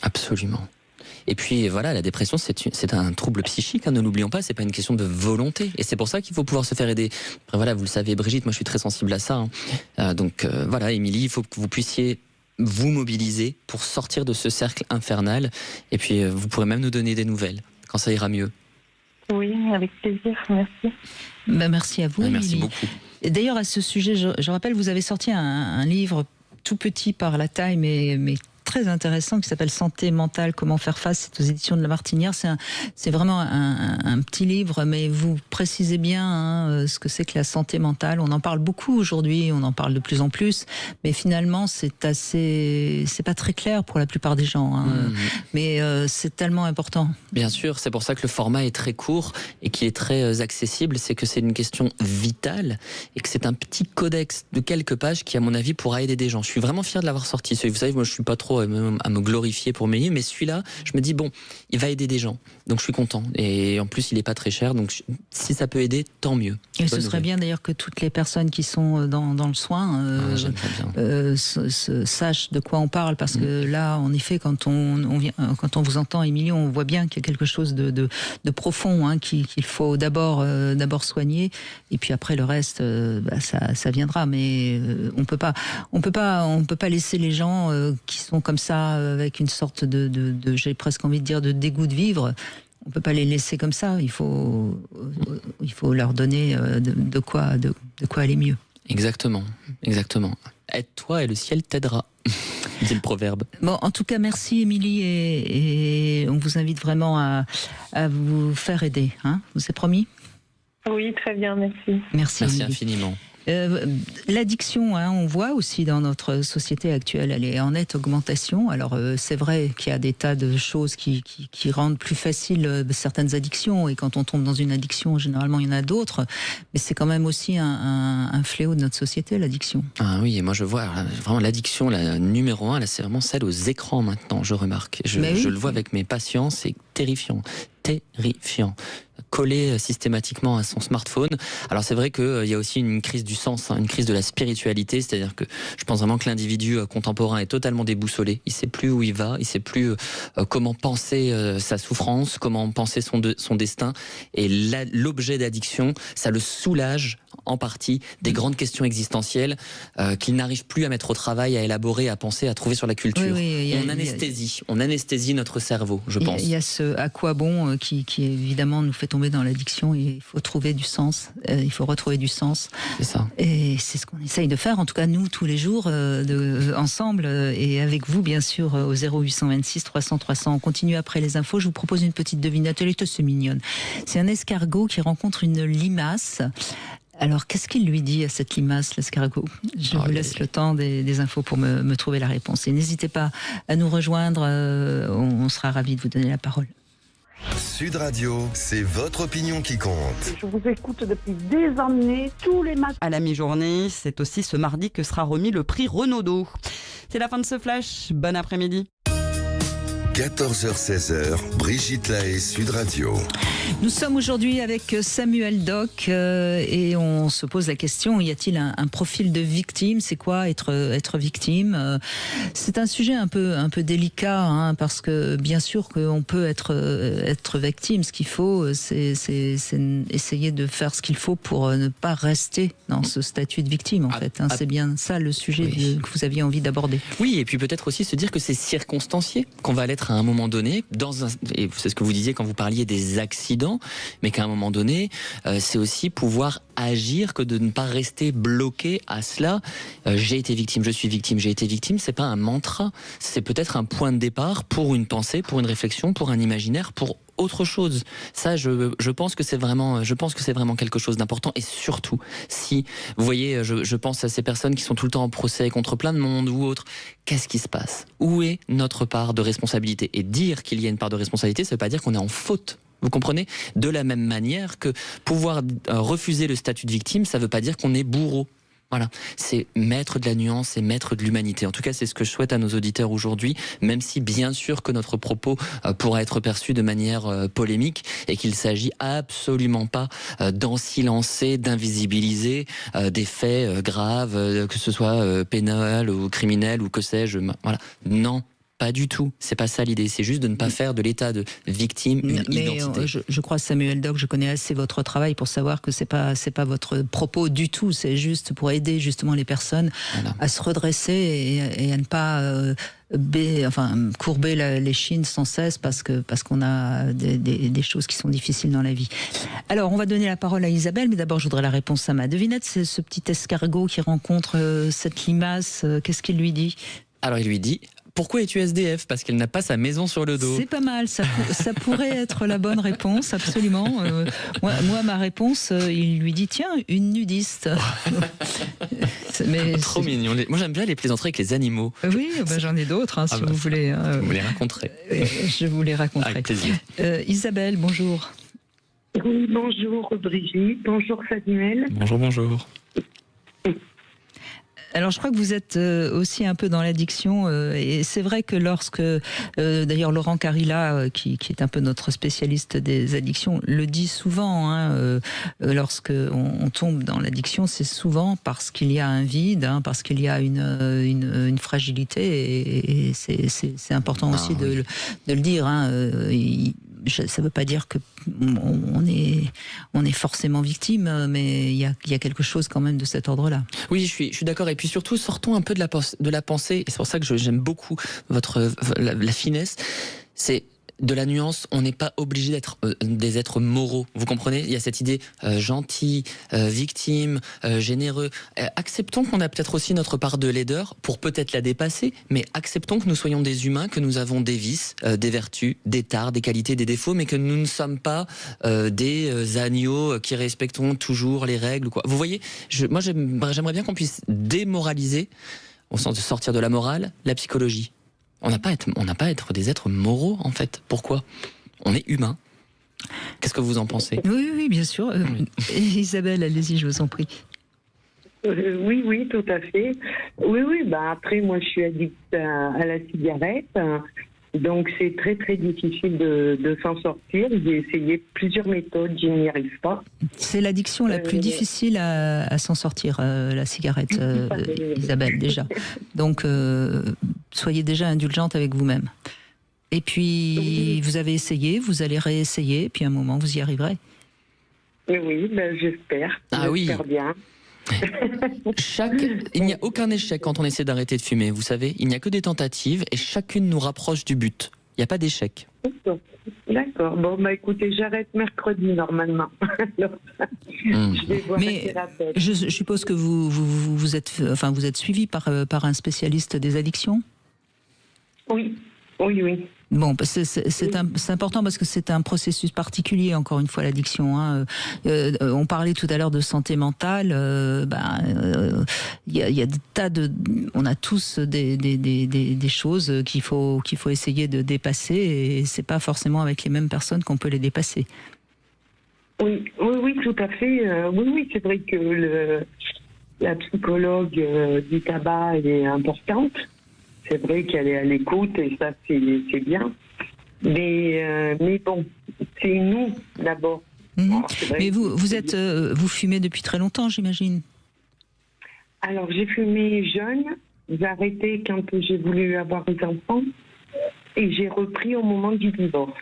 Absolument. Et puis voilà, la dépression c'est un trouble psychique, ne l'oublions pas, c'est pas une question de volonté. Et c'est pour ça qu'il faut pouvoir se faire aider. Après, voilà, vous le savez Brigitte, moi je suis très sensible à ça. Donc voilà, Émilie, il faut que vous puissiez vous mobiliser pour sortir de ce cercle infernal. Et puis vous pourrez même nous donner des nouvelles quand ça ira mieux. Oui, avec plaisir, merci. Merci à vous. Merci beaucoup. Et d'ailleurs, à ce sujet, je rappelle, vous avez sorti un livre tout petit par la taille, mais très intéressant qui s'appelle Santé mentale, comment faire face. C'est aux éditions de La Martinière. C'est vraiment un petit livre, mais vous précisez bien ce que c'est que la santé mentale. On en parle beaucoup aujourd'hui, on en parle de plus en plus, mais finalement c'est pas très clair pour la plupart des gens. Mais c'est tellement important. Bien sûr, c'est pour ça que le format est très court et qu'il est très accessible. C'est que c'est une question vitale et que c'est un petit codex de quelques pages qui, à mon avis, pourra aider des gens. Je suis vraiment fier de l'avoir sorti. Vous savez, moi, je suis pas trop à me glorifier pour mes livres, mais celui-là, je me dis, bon, il va aider des gens. Donc, je suis content. Et en plus, il est pas très cher. Donc, si ça peut aider, tant mieux. Et ce serait bien d'ailleurs que toutes les personnes qui sont dans le soin sachent de quoi on parle. Parce que là, en effet, quand on vous entend, Émilie, on voit bien qu'il y a quelque chose de profond qu'il faut d'abord soigner. Et puis après, le reste, ça viendra. Mais on peut pas laisser les gens qui sont comme ça, avec une sorte de j'ai presque envie de dire, de dégoût de vivre. On peut pas les laisser comme ça. Il faut leur donner de quoi aller mieux. Exactement. Aide-toi et le ciel t'aidera. dit le proverbe. Bon, en tout cas, merci Émilie et on vous invite vraiment à vous faire aider. Vous êtes promis ? Oui, très bien, merci. Merci infiniment. L'addiction, on voit aussi dans notre société actuelle, elle est en nette augmentation. Alors c'est vrai qu'il y a des tas de choses qui rendent plus facile certaines addictions, et quand on tombe dans une addiction, généralement il y en a d'autres, mais c'est quand même aussi un fléau de notre société, l'addiction. Ah oui, et moi je vois vraiment l'addiction, la numéro 1, là, c'est vraiment celle aux écrans maintenant, je remarque. Je le vois avec mes patients, c'est terrifiant. Collé systématiquement à son smartphone. Alors c'est vrai qu'il y a aussi une crise du sens, une crise de la spiritualité, c'est-à-dire que je pense vraiment que l'individu contemporain est totalement déboussolé, il sait plus où il va, il sait plus comment penser sa souffrance, comment penser son destin, et l'objet d'addiction, ça le soulage en partie des grandes questions existentielles qu'il n'arrive plus à mettre au travail, à élaborer, à penser, à trouver sur la culture. On anesthésie notre cerveau, je pense. Il y a ce à quoi bon qui évidemment nous fait tomber dans l'addiction, et il faut trouver du sens, il faut retrouver du sens. C'est ça. Et c'est ce qu'on essaye de faire, en tout cas nous, tous les jours, ensemble, et avec vous bien sûr, au 0826 300 300. On continue après les infos. Je vous propose une petite devinette, elle est assez mignonne. C'est un escargot qui rencontre une limace. Alors, qu'est-ce qu'il lui dit à cette limace, l'escargot ? Je vous laisse le temps des infos pour me trouver la réponse. Et n'hésitez pas à nous rejoindre, on sera ravis de vous donner la parole. Sud Radio, c'est votre opinion qui compte. Je vous écoute depuis des années, tous les matins. À la mi-journée, c'est aussi ce mardi que sera remis le prix Renaudot. C'est la fin de ce flash. Bon après-midi. 14h-16h, Brigitte Lahaie, Sud Radio. Nous sommes aujourd'hui avec Samuel Doc et on se pose la question, y a-t-il un profil de victime ? C'est quoi être victime ? C'est un sujet un peu délicat, parce que bien sûr qu'on peut être victime. Ce qu'il faut, c'est essayer de faire ce qu'il faut pour ne pas rester dans ce statut de victime, en fait. C'est bien ça le sujet que vous aviez envie d'aborder. Oui, et puis peut-être aussi se dire que c'est circonstancié, qu'on va l'être à un moment donné, et c'est ce que vous disiez quand vous parliez des accidents, mais qu'à un moment donné, c'est aussi pouvoir agir, que de ne pas rester bloqué à cela. J'ai été victime, je suis victime, j'ai été victime, c'est pas un mantra, c'est peut-être un point de départ pour une pensée, pour une réflexion, pour un imaginaire, pour autre chose. Ça, je pense que c'est vraiment quelque chose d'important. Et surtout, si vous voyez, je pense à ces personnes qui sont tout le temps en procès contre plein de monde ou autre. Qu'est-ce qui se passe ? Où est notre part de responsabilité ? Et dire qu'il y a une part de responsabilité, ça veut pas dire qu'on est en faute. Vous comprenez ? De la même manière que pouvoir refuser le statut de victime, ça veut pas dire qu'on est bourreau. Voilà, c'est mettre de la nuance et mettre de l'humanité. En tout cas, c'est ce que je souhaite à nos auditeurs aujourd'hui, même si bien sûr que notre propos pourra être perçu de manière polémique et qu'il s'agit absolument pas d'ensilencer, d'invisibiliser des faits graves, que ce soit pénal ou criminel ou que sais-je. Voilà, non. Pas du tout, c'est pas ça l'idée, c'est juste de ne pas faire de l'état de victime une identité. Je crois, Samuel Doc, je connais assez votre travail pour savoir que c'est pas votre propos du tout, c'est juste pour aider justement les personnes à se redresser et à ne pas courber l'échine sans cesse parce qu'on a des choses qui sont difficiles dans la vie. Alors, on va donner la parole à Isabelle, mais d'abord je voudrais la réponse à ma devinette. C'est ce petit escargot qui rencontre cette limace, qu'est-ce qu'il lui dit ? Alors il lui dit: pourquoi es-tu SDF? Parce qu'elle n'a pas sa maison sur le dos. C'est pas mal, ça pourrait être la bonne réponse, absolument. Moi, ma réponse, il lui dit, tiens, une nudiste. Trop mignon. Moi, j'aime bien les plaisanteries avec les animaux. Oui, j'en ai d'autres, si vous voulez. Vous les raconterez. Je vous les raconterai. Avec plaisir. Isabelle, bonjour. Oui, bonjour Brigitte, bonjour Samuel. Bonjour. Alors je crois que vous êtes aussi un peu dans l'addiction et c'est vrai que lorsque, d'ailleurs Laurent Carilla, qui est un peu notre spécialiste des addictions, le dit souvent, lorsque on tombe dans l'addiction, c'est souvent parce qu'il y a un vide, parce qu'il y a une fragilité et c'est important aussi de le dire. Ça ne veut pas dire que on est forcément victime, mais il y a quelque chose quand même de cet ordre-là. Oui, je suis d'accord. Et puis surtout, sortons un peu de la pensée. Et c'est pour ça que j'aime beaucoup la finesse. C'est de la nuance. On n'est pas obligé d'être des êtres moraux. Vous comprenez? Il y a cette idée gentil, victime, généreux. Acceptons qu'on a peut-être aussi notre part de laideur pour peut-être la dépasser, mais acceptons que nous soyons des humains, que nous avons des vices, des vertus, des tares, des qualités, des défauts, mais que nous ne sommes pas des agneaux qui respectons toujours les règles. Quoi. Vous voyez, moi j'aimerais bien qu'on puisse démoraliser, au sens de sortir de la morale, la psychologie. On n'a pas à être des êtres moraux, en fait. Pourquoi? On est humain. Qu'est-ce que vous en pensez? Oui, bien sûr. Isabelle, allez-y, je vous en prie. Oui, tout à fait. Oui, après, moi, je suis addict à la cigarette. Donc, c'est très, très difficile de s'en sortir. J'ai essayé plusieurs méthodes, je n'y arrive pas. C'est l'addiction la plus difficile à s'en sortir, la cigarette, Isabelle, déjà. Donc, soyez déjà indulgente avec vous-même. Et puis, vous avez essayé, vous allez réessayer, puis à un moment, vous y arriverez. Oui, j'espère. J'espère bien. Il n'y a aucun échec quand on essaie d'arrêter de fumer, vous savez. Il n'y a que des tentatives et chacune nous rapproche du but. Il n'y a pas d'échec. D'accord. Bon, écoutez, j'arrête mercredi normalement. Je vais voir un thérapeute. Je suppose que vous êtes suivi par un spécialiste des addictions? Oui. Bon, c'est important parce que c'est un processus particulier, encore une fois, l'addiction. On parlait tout à l'heure de santé mentale. Il y a des tas on a tous des choses qu'il faut essayer de dépasser, et c'est pas forcément avec les mêmes personnes qu'on peut les dépasser. Oui, tout à fait. Oui, c'est vrai que la psychologue du tabac elle est importante. C'est vrai qu'elle est à l'écoute et ça, c'est bien. Mais bon, c'est nous d'abord. Alors, mais vous fumez depuis très longtemps, j'imagine. Alors, j'ai fumé jeune. J'ai arrêté quand j'ai voulu avoir des enfants. Et j'ai repris au moment du divorce.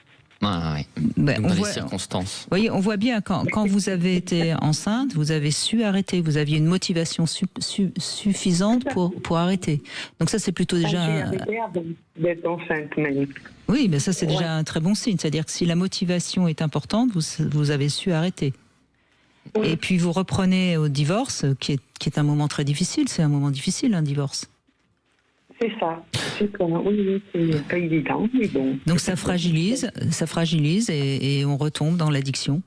Ah oui, dans les circonstances. Vous voyez, on voit bien quand vous avez été enceinte, vous avez su arrêter, vous aviez une motivation suffisante pour arrêter. Donc ça, c'est plutôt déjà... J'ai arrêté avant d'être enceinte même. Oui, mais ça, c'est déjà un très bon signe. C'est-à-dire que si la motivation est importante, vous avez su arrêter. Oui. Et puis vous reprenez au divorce, qui est un moment très difficile. C'est un moment difficile, un divorce. C'est ça. Oui, c'est pas évident, mais bon. Donc ça fragilise et on retombe dans l'addiction.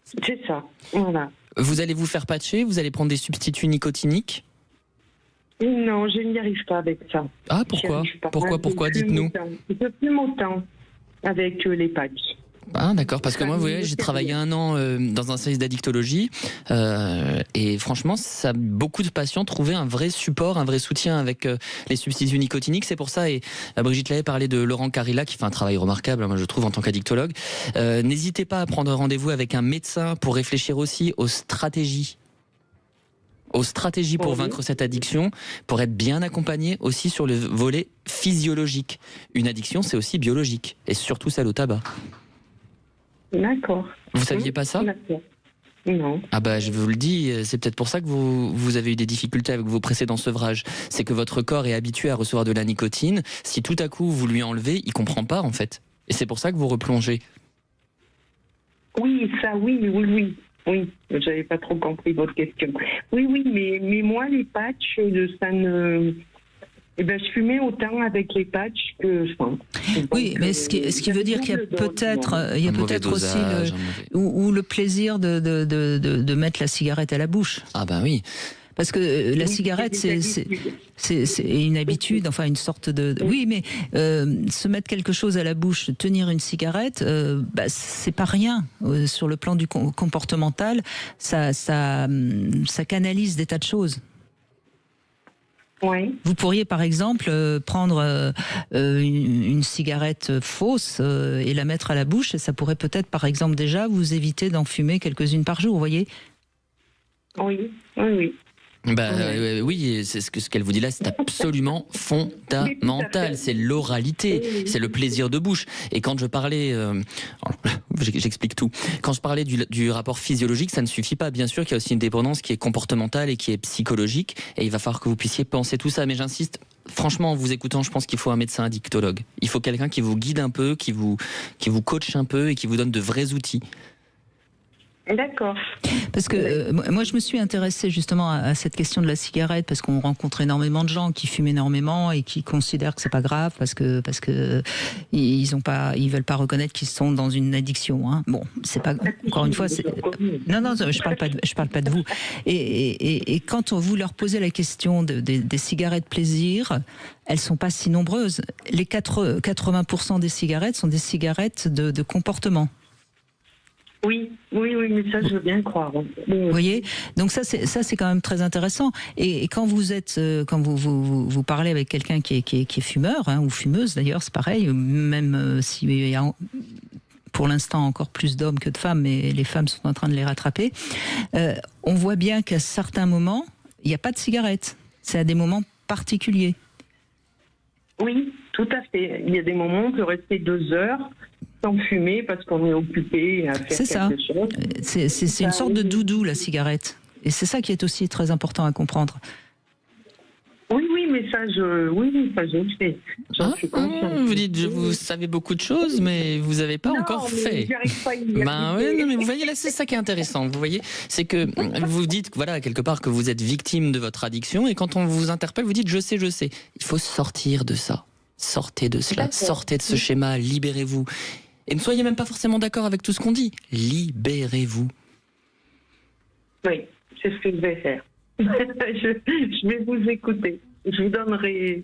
C'est ça, voilà. Vous allez vous faire patcher? Vous allez prendre des substituts nicotiniques? Non, je n'y arrive pas avec ça. Ah, pourquoi? Pourquoi dites-nous. Je fume autant avec les patchs. Ah d'accord, parce que moi, vous voyez, j'ai travaillé 1 an dans un service d'addictologie et franchement, beaucoup de patients trouvaient un vrai support, un vrai soutien avec les substituts nicotiniques. C'est pour ça, et Brigitte Lahaye parlait de Laurent Carilla qui fait un travail remarquable, moi je trouve, en tant qu'addictologue. N'hésitez pas à prendre rendez-vous avec un médecin pour réfléchir aussi aux stratégies pour vaincre cette addiction, pour être bien accompagné aussi sur le volet physiologique. Une addiction, c'est aussi biologique, et surtout celle au tabac. D'accord. Vous saviez pas ça? Non. Ah bah je vous le dis, c'est peut-être pour ça que vous avez eu des difficultés avec vos précédents sevrages. C'est que votre corps est habitué à recevoir de la nicotine. Si tout à coup vous lui enlevez, il comprend pas en fait. Et c'est pour ça que vous replongez. Oui, ça, oui. Oui, j'avais pas trop compris votre question. Oui, mais moi les patchs, ça ne... Eh ben, je fumais autant avec les patchs que sans. Oui, mais ce qui veut dire qu'il y a peut-être aussi le plaisir de mettre la cigarette à la bouche. Ah ben oui. Parce que la cigarette, c'est une habitude, enfin une sorte de... Oui, mais se mettre quelque chose à la bouche, tenir une cigarette, c'est pas rien. Sur le plan du comportemental, ça canalise des tas de choses. Oui. Vous pourriez par exemple prendre une cigarette fausse et la mettre à la bouche, et ça pourrait peut-être par exemple déjà vous éviter d'en fumer quelques-unes par jour, vous voyez ? Oui, oui. Oui, c'est ce qu'elle vous dit là, c'est absolument fondamental. C'est l'oralité, c'est le plaisir de bouche. Et quand je parlais, j'explique tout. Quand je parlais du rapport physiologique, ça ne suffit pas. Bien sûr qu'il y a aussi une dépendance qui est comportementale et qui est psychologique. Et il va falloir que vous puissiez penser tout ça. Mais j'insiste, franchement, en vous écoutant, je pense qu'il faut un médecin addictologue. Il faut quelqu'un qui vous guide un peu, qui vous coache un peu et qui vous donne de vrais outils. D'accord. Parce que moi, je me suis intéressée justement à cette question de la cigarette parce qu'on rencontre énormément de gens qui fument énormément et qui considèrent que c'est pas grave parce que ils veulent pas reconnaître qu'ils sont dans une addiction. Hein. Bon, c'est pas encore une fois. Non, je parle pas de vous. Et quand vous leur posez la question des cigarettes plaisir, elles sont pas si nombreuses. Les 80% des cigarettes sont des cigarettes de comportement. Oui, mais ça, je veux bien croire. Vous voyez, donc ça c'est quand même très intéressant. Et quand vous parlez avec quelqu'un qui est fumeur, hein, ou fumeuse d'ailleurs, c'est pareil, même s'il y a pour l'instant encore plus d'hommes que de femmes, mais les femmes sont en train de les rattraper, on voit bien qu'à certains moments, il n'y a pas de cigarette. C'est à des moments particuliers. Oui, tout à fait. Il y a des moments où on peut rester 2 heures sans fumer parce qu'on est occupé à faire quelque chose. C'est une sorte de doudou, la cigarette. Et c'est ça qui est aussi très important à comprendre. Oui, mais ça, je le sais. J'en suis consciente. Vous dites, vous savez beaucoup de choses, mais vous n'avez pas encore fait. J'arrive pas à y arriver. Mais vous voyez, là, c'est ça qui est intéressant. Vous voyez, c'est que vous dites, voilà, quelque part, que vous êtes victime de votre addiction, et quand on vous interpelle, vous dites, je sais. Il faut sortir de ça. Sortez de cela. Sortez de ce schéma. Libérez-vous. Et ne soyez même pas forcément d'accord avec tout ce qu'on dit. Libérez-vous. Oui, c'est ce que je vais faire. Je vais vous écouter. Je vous donnerai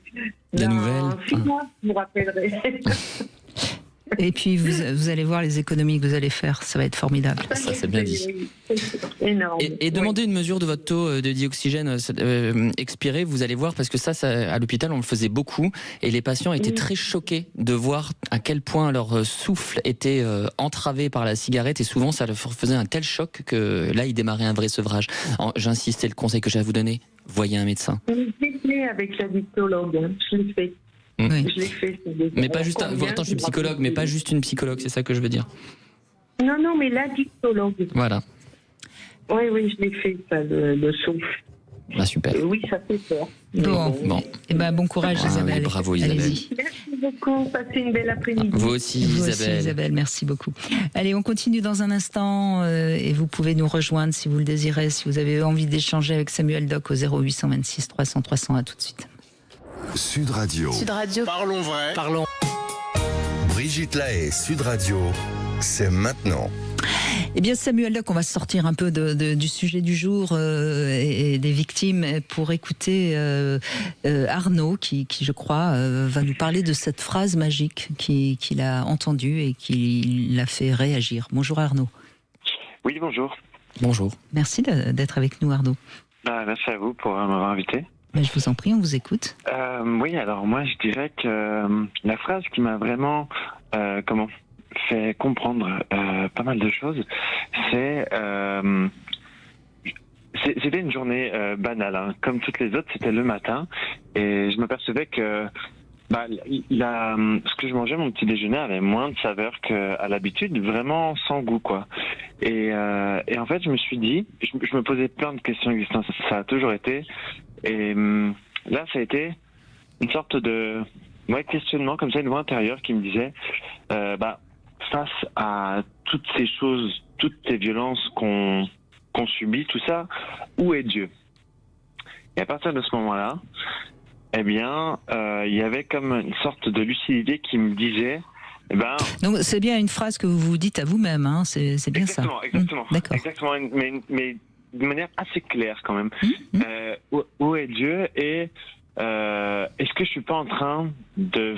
des nouvelles. 6 mois, je vous rappellerai. Et puis vous allez voir les économies que vous allez faire, ça va être formidable. Ça c'est bien dit. Énorme. Et demandez une mesure de votre taux de dioxygène expiré, vous allez voir, parce que ça à l'hôpital on le faisait beaucoup et les patients étaient très choqués de voir à quel point leur souffle était entravé par la cigarette, et souvent ça leur faisait un tel choc que là ils démarraient un vrai sevrage. J'insiste, c'est le conseil que j'ai à vous donner, voyez un médecin. Je l'ai fait avec la dictologue, je l'ai fait. Oui. Je l'ai fait. Mais pas juste. Attends, je suis psychologue, mais pas juste une psychologue, c'est ça que je veux dire. Non, mais la dictologue. Voilà. Oui, je l'ai fait, ça, le souffle. Bah, super. Oui, ça fait peur. Bon. Et bon courage, Isabelle. Oui, bravo, Isabelle. Merci beaucoup. Passez une belle après-midi. Vous aussi, Isabelle. Merci beaucoup. Allez, on continue dans un instant et vous pouvez nous rejoindre si vous le désirez, si vous avez envie d'échanger avec Samuel Doc au 0826 300 300. À tout de suite. Sud Radio. Parlons vrai. Brigitte Lahaie, Sud Radio, c'est maintenant. Eh bien, Samuel Doc, on va sortir un peu du sujet du jour et des victimes pour écouter Arnaud qui, je crois, va nous parler de cette phrase magique qu'il a entendue et qui l'a fait réagir. Bonjour Arnaud. Oui, bonjour. Bonjour. Merci d'être avec nous, Arnaud. Merci à vous pour m'avoir invité. Je vous en prie, on vous écoute. Oui, alors moi je dirais que la phrase qui m'a vraiment fait comprendre pas mal de choses, c'était une journée banale, hein. Comme toutes les autres, c'était le matin, et je m'apercevais que ce que je mangeais, mon petit déjeuner, avait moins de saveur qu'à l'habitude, vraiment sans goût, quoi. Et en fait, je me suis dit, je me posais plein de questions existentielles, ça a toujours été. Et là, ça a été une sorte de questionnement, comme ça, une voix intérieure qui me disait, face à toutes ces choses, toutes ces violences qu'on subit, tout ça, où est Dieu? Et à partir de ce moment-là, eh bien, il y avait comme une sorte de lucidité qui me disait, donc c'est bien une phrase que vous vous dites à vous-même, hein, c'est bien ça. Exactement. D'accord. Exactement, mais de manière assez claire quand même. Où est Dieu et est-ce que je suis pas en train de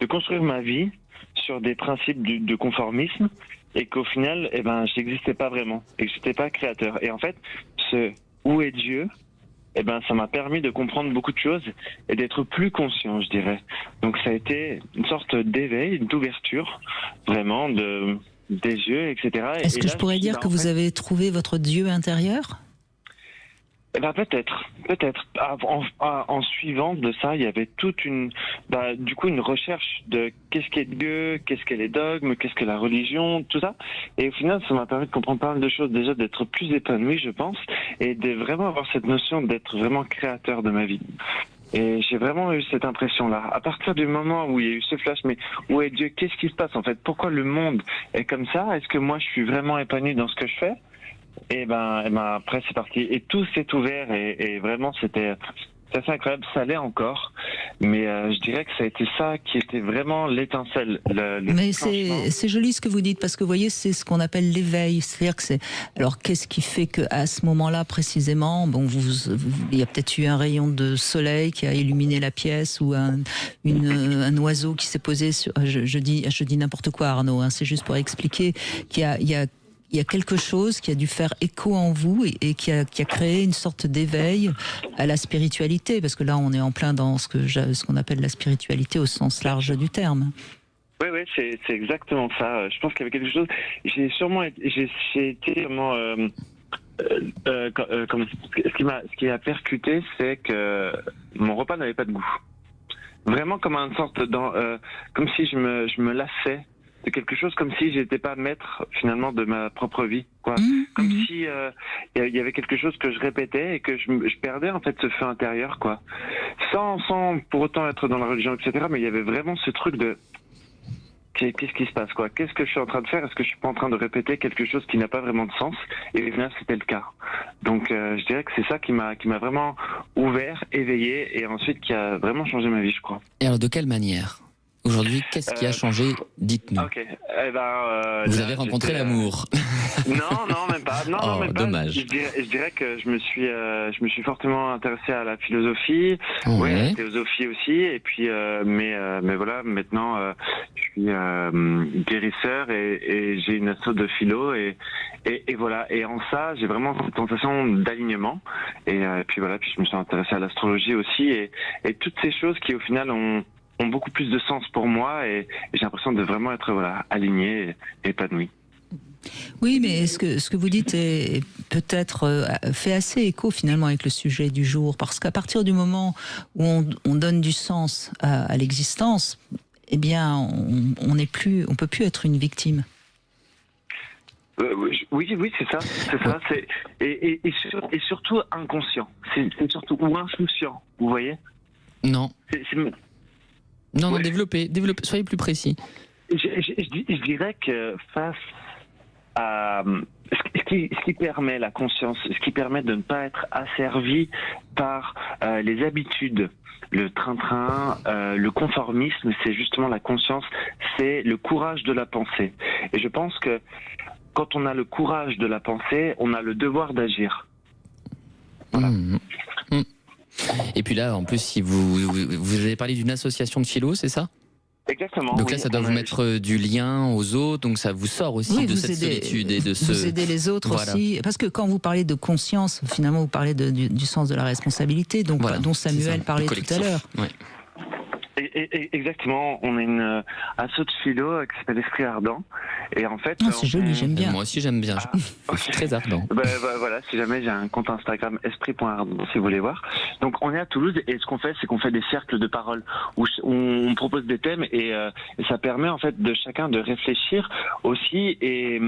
construire ma vie sur des principes de conformisme et qu'au final, je n'existais pas vraiment et que j'étais pas créateur. Et en fait, ce où est Dieu, ça m'a permis de comprendre beaucoup de choses et d'être plus conscient, je dirais. Donc ça a été une sorte d'éveil, d'ouverture, vraiment des yeux, etc. Est-ce que je pourrais dire que vous avez trouvé votre Dieu intérieur ? Peut-être. En suivant de ça, il y avait toute une recherche de qu'est-ce qu'est Dieu, qu'est-ce qu'est les dogmes, qu'est-ce que la religion, tout ça. Et au final, ça m'a permis de comprendre pas mal de choses, déjà d'être plus épanoui, je pense, et de vraiment avoir cette notion d'être vraiment créateur de ma vie. Et j'ai vraiment eu cette impression-là. À partir du moment où il y a eu ce flash, mais où est Dieu, qu'est-ce qui se passe en fait? Pourquoi le monde est comme ça? Est-ce que moi je suis vraiment épanoui dans ce que je fais? Et après c'est parti et tout s'est ouvert et vraiment c'était assez incroyable, ça l'est encore, mais je dirais que ça a été ça qui était vraiment l'étincelle. Mais c'est joli ce que vous dites, parce que vous voyez, c'est ce qu'on appelle l'éveil, c'est-à-dire que alors qu'est-ce qui fait qu'à ce moment-là précisément, il y a peut-être eu un rayon de soleil qui a illuminé la pièce ou un oiseau qui s'est posé sur, je dis n'importe quoi Arnaud, hein, c'est juste pour expliquer qu'il y a quelque chose qui a dû faire écho en vous et qui a créé une sorte d'éveil à la spiritualité, parce que là on est en plein dans ce qu'on appelle la spiritualité au sens large du terme. Oui, c'est exactement ça. Je pense qu'il y avait quelque chose. J'ai été vraiment. Ce qui a percuté, c'est que mon repas n'avait pas de goût. Vraiment comme une sorte comme si je me lassais. C'est quelque chose comme si j'étais pas maître finalement de ma propre vie, quoi. Comme si il y avait quelque chose que je répétais et que je perdais en fait ce feu intérieur, quoi. Sans pour autant être dans la religion, etc. Mais il y avait vraiment ce truc de qu'est-ce qui se passe, quoi? Qu'est-ce que je suis en train de faire? Est-ce que je suis pas en train de répéter quelque chose qui n'a pas vraiment de sens? Et finalement, c'était le cas. Donc, je dirais que c'est ça qui m'a vraiment ouvert, éveillé, et ensuite qui a vraiment changé ma vie, je crois. Et alors, de quelle manière? Aujourd'hui, qu'est-ce qui a changé? Dites-nous. Ok. Vous avez rencontré l'amour. Non, même pas. Non, même pas. Dommage. Je dirais que je me suis fortement intéressé à la philosophie, à la théosophie aussi, et puis, mais voilà, maintenant, je suis guérisseur et j'ai une asso de philo et voilà. Et en ça, j'ai vraiment cette sensation d'alignement. Et puis voilà, puis je me suis intéressé à l'astrologie aussi et toutes ces choses qui au final ont beaucoup plus de sens pour moi et j'ai l'impression de vraiment être aligné et épanoui. Oui, mais ce que vous dites est peut-être fait assez écho finalement avec le sujet du jour, parce qu'à partir du moment où on donne du sens à l'existence, eh bien on peut plus être une victime. Oui, c'est ça. Et surtout inconscient. C'est surtout ou insouciant. Vous voyez? Non. Non, développez, soyez plus précis. Je dirais que face à ce qui permet la conscience, ce qui permet de ne pas être asservi par les habitudes, le train-train, le conformisme, c'est justement la conscience, c'est le courage de la pensée. Et je pense que quand on a le courage de la pensée, on a le devoir d'agir. Voilà. Et puis là, en plus, si vous avez parlé d'une association de philo, c'est ça? Exactement. Donc là, ça doit vous mettre du lien aux autres, donc ça vous sort aussi de cette solitude et de ce... Vous aidez les autres aussi, parce que quand vous parlez de conscience, finalement, vous parlez du sens de la responsabilité, donc dont Samuel parlait tout à l'heure. Ouais. Exactement, on a une asso de philo qui s'appelle Esprit Ardent et en fait c'est joli, j'aime bien. Moi aussi j'aime bien, je suis très ardent. Voilà, si jamais j'ai un compte Instagram esprit.ardent si vous voulez voir. Donc on est à Toulouse et ce qu'on fait, c'est qu'on fait des cercles de parole où on propose des thèmes et ça permet en fait de chacun de réfléchir aussi et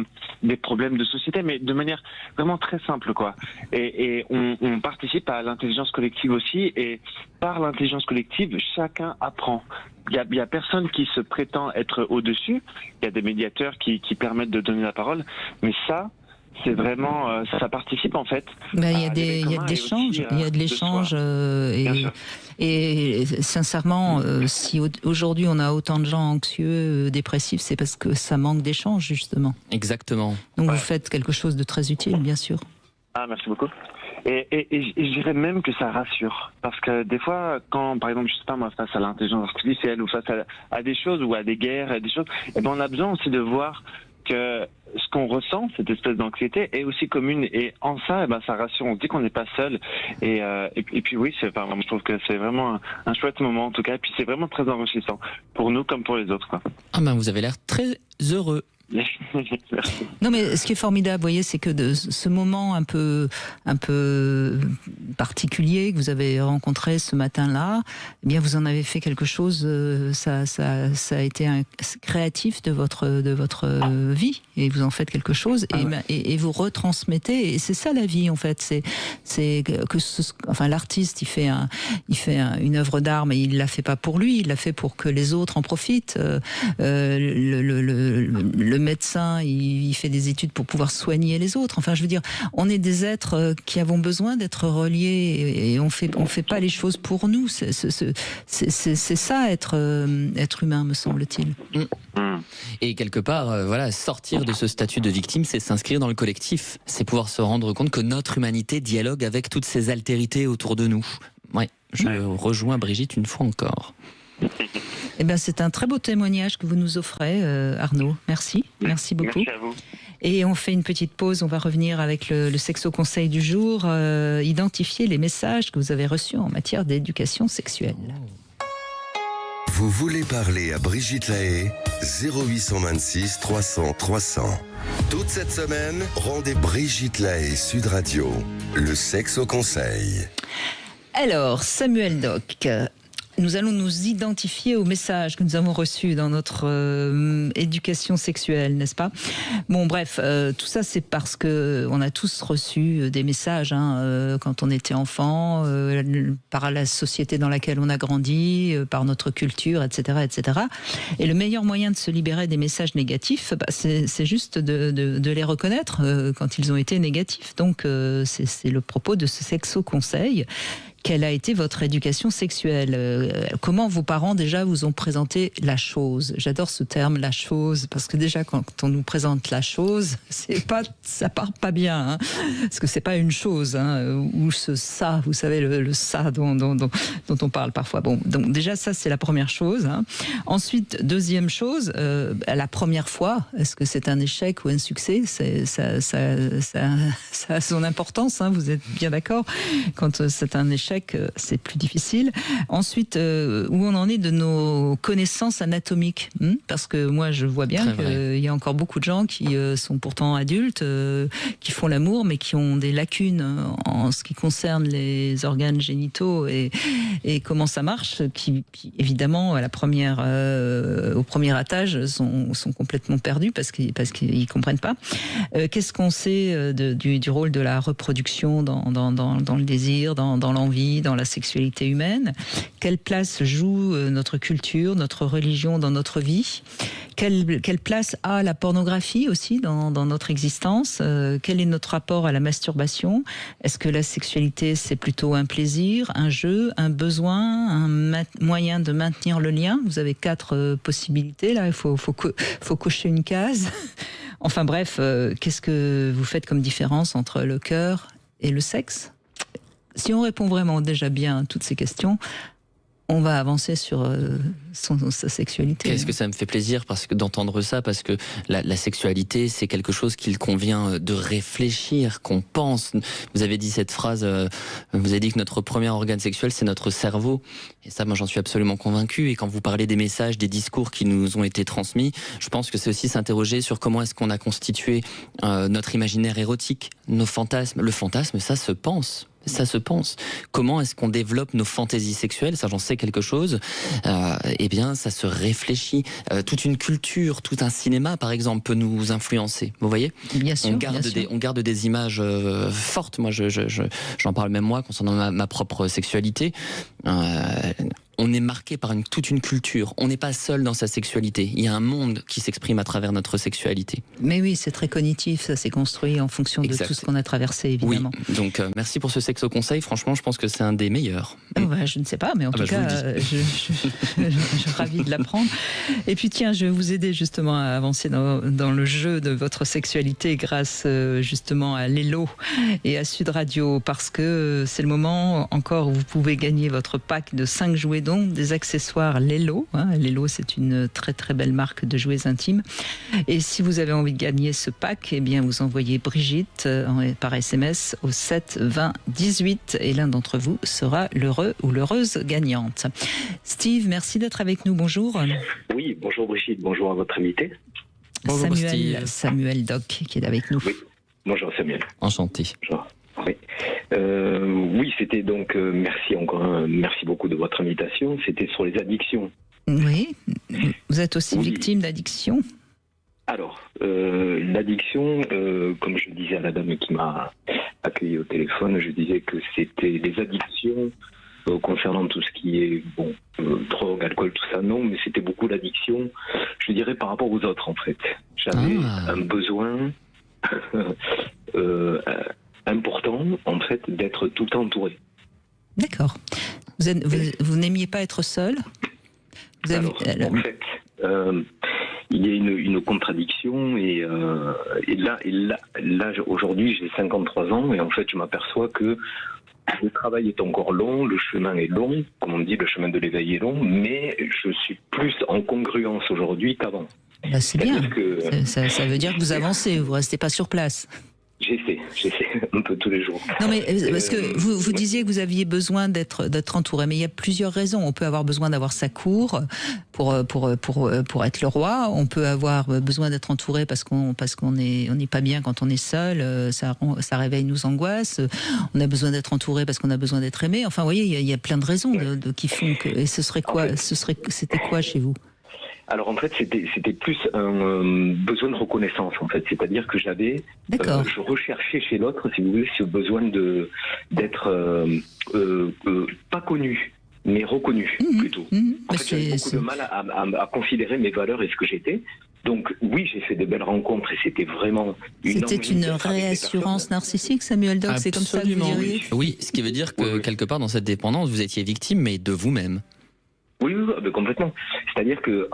des problèmes de société, mais de manière vraiment très simple, quoi. Et on participe à l'intelligence collective aussi, et par l'intelligence collective, chacun apprend. Il y a personne qui se prétend être au-dessus. Il y a des médiateurs qui permettent de donner la parole, mais ça, c'est vraiment, ça participe en fait. Il y a de l'échange, et sincèrement, si aujourd'hui on a autant de gens anxieux, dépressifs, c'est parce que ça manque d'échange justement. Exactement. Donc vous faites quelque chose de très utile, bien sûr. Ah, merci beaucoup. Et je dirais même que ça rassure. Parce que des fois, quand, par exemple, je sais pas moi, face à l'intelligence artificielle ou face à des choses ou à des guerres, à des choses, eh ben, on a besoin aussi de voir que ce qu'on ressent, cette espèce d'anxiété, est aussi commune. Et en ça, eh ben, ça rassure. On se dit qu'on n'est pas seul. Et puis oui, je trouve que c'est vraiment un chouette moment en tout cas. Et puis c'est vraiment très enrichissant pour nous comme pour les autres, quoi. Ah ben, vous avez l'air très heureux. Non, mais ce qui est formidable, vous voyez, c'est que de ce moment un peu particulier que vous avez rencontré ce matin-là, eh bien, vous en avez fait quelque chose. Ça a été créatif de votre vie, et vous en faites quelque chose, et vous retransmettez. Et c'est ça la vie, en fait. C'est que l'artiste, il fait une œuvre d'art, mais il l'a fait pas pour lui, il l'a fait pour que les autres en profitent. Le médecin, il fait des études pour pouvoir soigner les autres. Enfin, je veux dire, on est des êtres qui avons besoin d'être reliés, et on fait pas les choses pour nous. C'est ça, être humain, me semble-t-il. Et quelque part, voilà, sortir de ce statut de victime, c'est s'inscrire dans le collectif. C'est pouvoir se rendre compte que notre humanité dialogue avec toutes ces altérités autour de nous. Ouais, je rejoins Brigitte une fois encore. Eh ben, c'est un très beau témoignage que vous nous offrez, Arnaud. Merci beaucoup. Merci à vous. Et on fait une petite pause, on va revenir avec le sexo conseil du jour, identifier les messages que vous avez reçus en matière d'éducation sexuelle. Vous voulez parler à Brigitte Lahaie, 0826 300 300. Toute cette semaine, rendez Brigitte Lahaie Sud Radio, le sexo conseil. Alors, Samuel Doc, nous allons nous identifier aux messages que nous avons reçus dans notre éducation sexuelle, n'est-ce pas? Bon, bref, tout ça, c'est parce que on a tous reçu des messages quand on était enfant, par la société dans laquelle on a grandi, par notre culture, etc., etc. Et le meilleur moyen de se libérer des messages négatifs, c'est juste de les reconnaître quand ils ont été négatifs. Donc, c'est le propos de ce sexo conseil. Quelle a été votre éducation sexuelle? Comment vos parents déjà vous ont présenté la chose? J'adore ce terme, la chose, parce que déjà quand on nous présente la chose, ça part pas bien, parce que c'est pas une chose, ou ce ça, vous savez, le ça dont on parle parfois. Bon, donc déjà ça c'est la première chose. Ensuite, deuxième chose, la première fois, est-ce que c'est un échec ou un succès? Ça a son importance, vous êtes bien d'accord? Quand c'est un échec, c'est plus difficile. Ensuite, où on en est de nos connaissances anatomiques, parce que moi je vois bien qu'il y a encore beaucoup de gens qui sont pourtant adultes, qui font l'amour, mais qui ont des lacunes en ce qui concerne les organes génitaux et comment ça marche, qui évidemment au premier étage sont complètement perdus parce qu'ils comprennent pas. Qu'est-ce qu'on sait du rôle de la reproduction dans le désir, dans l'envie, dans la sexualité humaine? Quelle place joue notre culture, notre religion dans notre vie? Quelle place a la pornographie aussi dans notre existence? Quel est notre rapport à la masturbation? Est-ce que la sexualité, c'est plutôt un plaisir, un jeu, un besoin, un moyen de maintenir le lien? Vous avez 4 possibilités, là, il faut cocher une case. Enfin bref, qu'est-ce que vous faites comme différence entre le cœur et le sexe? Si on répond vraiment déjà bien à toutes ces questions, on va avancer sur sa sexualité. Qu'est-ce que ça me fait plaisir d'entendre ça, parce que la sexualité, c'est quelque chose qu'il convient de réfléchir, qu'on pense. Vous avez dit cette phrase, vous avez dit que notre premier organe sexuel, c'est notre cerveau. Et ça, moi, j'en suis absolument convaincu. Et quand vous parlez des messages, des discours qui nous ont été transmis, je pense que c'est aussi s'interroger sur comment est-ce qu'on a constitué notre imaginaire érotique, nos fantasmes. Le fantasme, ça se pense. Ça se pense. Comment est-ce qu'on développe nos fantaisies sexuelles? Ça, j'en sais quelque chose. Eh bien, ça se réfléchit. Toute une culture, tout un cinéma, par exemple, peut nous influencer. Vous voyez? Bien sûr. On garde des images fortes. Moi, j'en parle même moi concernant ma propre sexualité. on est marqué par toute une culture. On n'est pas seul dans sa sexualité. Il y a un monde qui s'exprime à travers notre sexualité. Mais oui, c'est très cognitif, ça s'est construit en fonction de tout ce qu'on a traversé, évidemment. Oui, donc merci pour ce sexo-conseil. Franchement, je pense que c'est un des meilleurs. Je ne sais pas, mais en tout cas, je suis ravie de l'apprendre. Et puis tiens, je vais vous aider justement à avancer dans le jeu de votre sexualité grâce justement à Lelo et à Sud Radio, parce que c'est le moment encore où vous pouvez gagner votre pack de 5 jouets, dont des accessoires Lelo. Lelo, c'est une très très belle marque de jouets intimes. Et si vous avez envie de gagner ce pack, eh bien vous envoyez Brigitte par SMS au 7 20 18 et l'un d'entre vous sera l'heureux ou l'heureuse gagnante. Steve, merci d'être avec nous. Bonjour. Oui, bonjour Brigitte, bonjour à votre invité. Bonjour Samuel Doc qui est avec nous. Oui, bonjour Samuel. Enchanté. Bonjour. Oui, oui, c'était donc, merci beaucoup de votre invitation. C'était sur les addictions. Oui, vous êtes aussi victime d'addiction? Alors, l'addiction, comme je disais à la dame qui m'a accueilli au téléphone, je disais que c'était des addictions concernant tout ce qui est drogue, alcool, tout ça, non, mais c'était beaucoup l'addiction, je dirais, par rapport aux autres, en fait. J'avais un besoin important, en fait, d'être tout le temps entouré. D'accord. Vous n'aimiez pas être seul? En fait, il y a une contradiction et là aujourd'hui j'ai 53 ans et en fait je m'aperçois que le travail est encore long, le chemin est long, comme on dit, le chemin de l'éveil est long, mais je suis plus en congruence aujourd'hui qu'avant. C'est bien, ça veut dire que vous avancez, vous ne restez pas sur place. J'essaie un peu tous les jours. Non mais parce que vous disiez que vous aviez besoin d'être entouré, mais il y a plusieurs raisons. On peut avoir besoin d'avoir sa cour pour être le roi. On peut avoir besoin d'être entouré parce qu'on n'est pas bien quand on est seul. Ça réveille nos angoisses. On a besoin d'être entouré parce qu'on a besoin d'être aimé. Enfin, vous voyez, il y a plein de raisons qui font que. Et ce serait quoi? C'était quoi chez vous? Alors en fait, c'était plus un besoin de reconnaissance en fait, c'est-à-dire que je recherchais chez l'autre, si vous voulez, ce besoin d'être pas connu, mais reconnu plutôt. En fait, j'avais beaucoup de mal à considérer mes valeurs et ce que j'étais. Donc oui, j'ai fait de belles rencontres et c'était vraiment C'était une réassurance narcissique, Samuel Doc, c'est comme ça que vous diriez? Oui, ce qui veut dire que quelque part dans cette dépendance, vous étiez victime, mais de vous-même. Oui, complètement. C'est-à-dire que,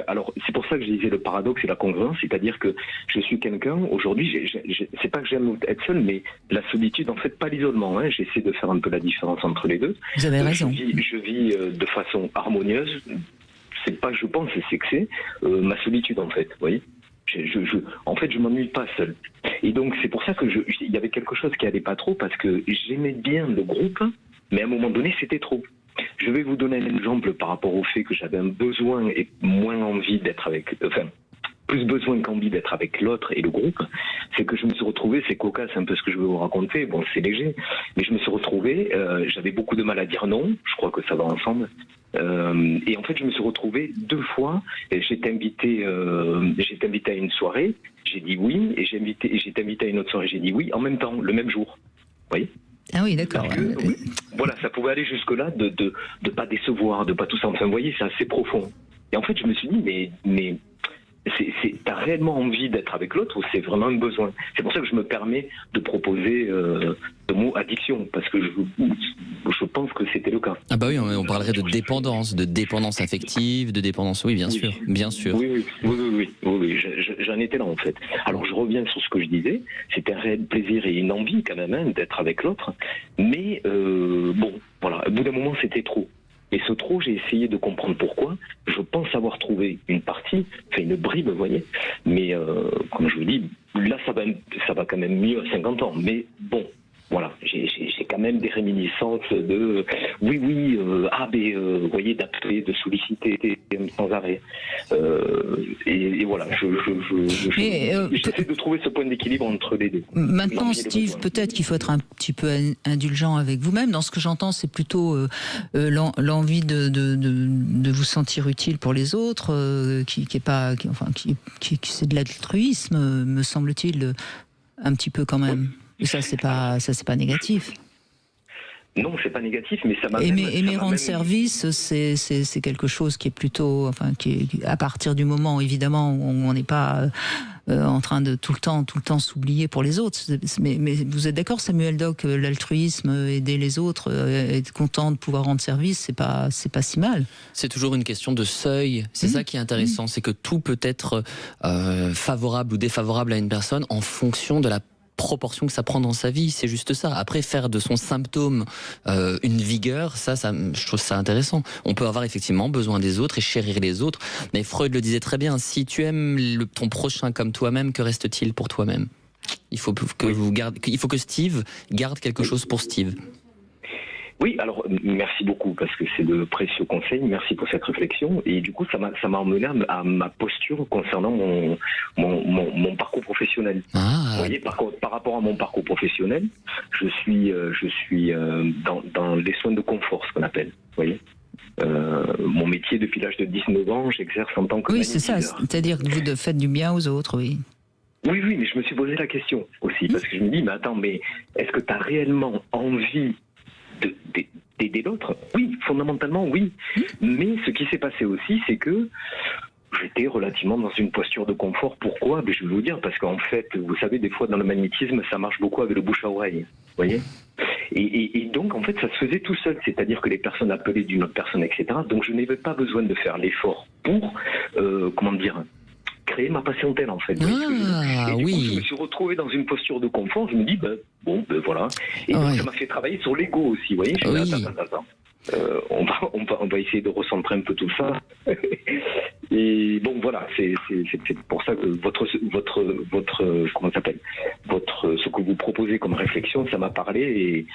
alors, c'est pour ça que je disais le paradoxe et la congruence, c'est-à-dire que je suis quelqu'un, aujourd'hui, c'est pas que j'aime être seul, mais la solitude, en fait, pas l'isolement, j'essaie de faire un peu la différence entre les deux. Vous avez raison. Je vis de façon harmonieuse, c'est pas que je pense, c'est que c'est ma solitude, en fait, vous voyez. En fait, je m'ennuie pas seul. Et donc, c'est pour ça que il y avait quelque chose qui allait pas trop, parce que j'aimais bien le groupe, mais à un moment donné, c'était trop. Je vais vous donner un exemple par rapport au fait que j'avais un besoin et moins envie d'être plus besoin qu'envie d'être avec l'autre et le groupe. C'est que je me suis retrouvé, c'est cocasse un peu ce que je vais vous raconter, bon c'est léger, mais je me suis retrouvé, j'avais beaucoup de mal à dire non, je crois que ça va ensemble. Et en fait je me suis retrouvé 2 fois, j'étais invité à une soirée, j'ai dit oui, et j'étais invité à une autre soirée, j'ai dit oui, en même temps, le même jour. Vous voyez ? Ah oui, d'accord. Voilà, ça pouvait aller jusque-là, de pas décevoir, de pas tout ça. Enfin, vous voyez, c'est assez profond. Et en fait, je me suis dit, mais t'as réellement envie d'être avec l'autre ou c'est vraiment un besoin? C'est pour ça que je me permets de proposer le mot addiction, parce que je pense que c'était le cas. Ah bah oui, on parlerait de dépendance affective, de dépendance, oui, bien sûr. Oui, j'en étais là en fait. Alors je reviens sur ce que je disais, c'était un réel plaisir et une envie quand même d'être avec l'autre, mais voilà, au bout d'un moment c'était trop. Et ce trop, j'ai essayé de comprendre pourquoi. Je pense avoir trouvé une partie, une bribe, vous voyez. Mais comme je vous dis, là, ça va quand même mieux à 50 ans. Mais bon, voilà, j'ai quand même des réminiscences de vous voyez, d'appeler, de solliciter sans arrêt. Et voilà, j'essaie de trouver ce point d'équilibre entre les deux. Maintenant, Steve, peut-être qu'il faut être un petit peu indulgent avec vous-même. Dans ce que j'entends, c'est plutôt l'envie de vous sentir utile pour les autres, c'est de l'altruisme, me semble-t-il, un petit peu quand même. Et ça, c'est pas négatif. Non, c'est pas négatif, mais ça m'amène... Aimer rendre service, c'est quelque chose qui est plutôt... Enfin, à partir du moment, évidemment, où on n'est pas en train de tout le temps s'oublier pour les autres. Mais vous êtes d'accord, Samuel Doc, l'altruisme, aider les autres, être content de pouvoir rendre service, c'est pas si mal. C'est toujours une question de seuil. C'est ça qui est intéressant, c'est que tout peut être favorable ou défavorable à une personne en fonction de la proportion que ça prend dans sa vie, c'est juste ça. Après, faire de son symptôme une vigueur, ça, je trouve ça intéressant. On peut avoir effectivement besoin des autres et chérir les autres, mais Freud le disait très bien, si tu aimes ton prochain comme toi-même, que reste-t-il pour toi-même ? Il faut que Steve garde quelque chose pour Steve. Oui, alors merci beaucoup parce que c'est de précieux conseils, merci pour cette réflexion et du coup ça m'a emmené à ma posture concernant mon parcours professionnel. Vous voyez, par rapport à mon parcours professionnel, je suis dans les soins de confort, ce qu'on appelle, vous voyez. Mon métier depuis l'âge de 19 ans, j'exerce en tant que magnétiseur. Oui, c'est ça, c'est-à-dire que vous faites du bien aux autres, oui. Oui, mais je me suis posé la question aussi parce que je me dis, mais attends, mais est-ce que tu as réellement envie d'aider l'autre? Oui, fondamentalement oui. Mais ce qui s'est passé aussi, c'est que j'étais relativement dans une posture de confort. Pourquoi? Ben, je vais vous dire, parce qu'en fait, vous savez, des fois dans le magnétisme, ça marche beaucoup avec le bouche à oreille. Vous voyez? Et donc, en fait, ça se faisait tout seul. C'est-à-dire que les personnes appelaient d'une autre personne, etc. Donc, je n'avais pas besoin de faire l'effort pour, créer ma patientèle, en fait. Et du coup, je me suis retrouvé dans une posture de confort. Je me dis, bon, voilà. Et donc, ça m'a fait travailler sur l'ego aussi, vous voyez. Je me dis, attends. On va essayer de recentrer un peu tout ça. Et bon, voilà, c'est pour ça que votre comment ça s'appelle, ce que vous proposez comme réflexion, ça m'a parlé.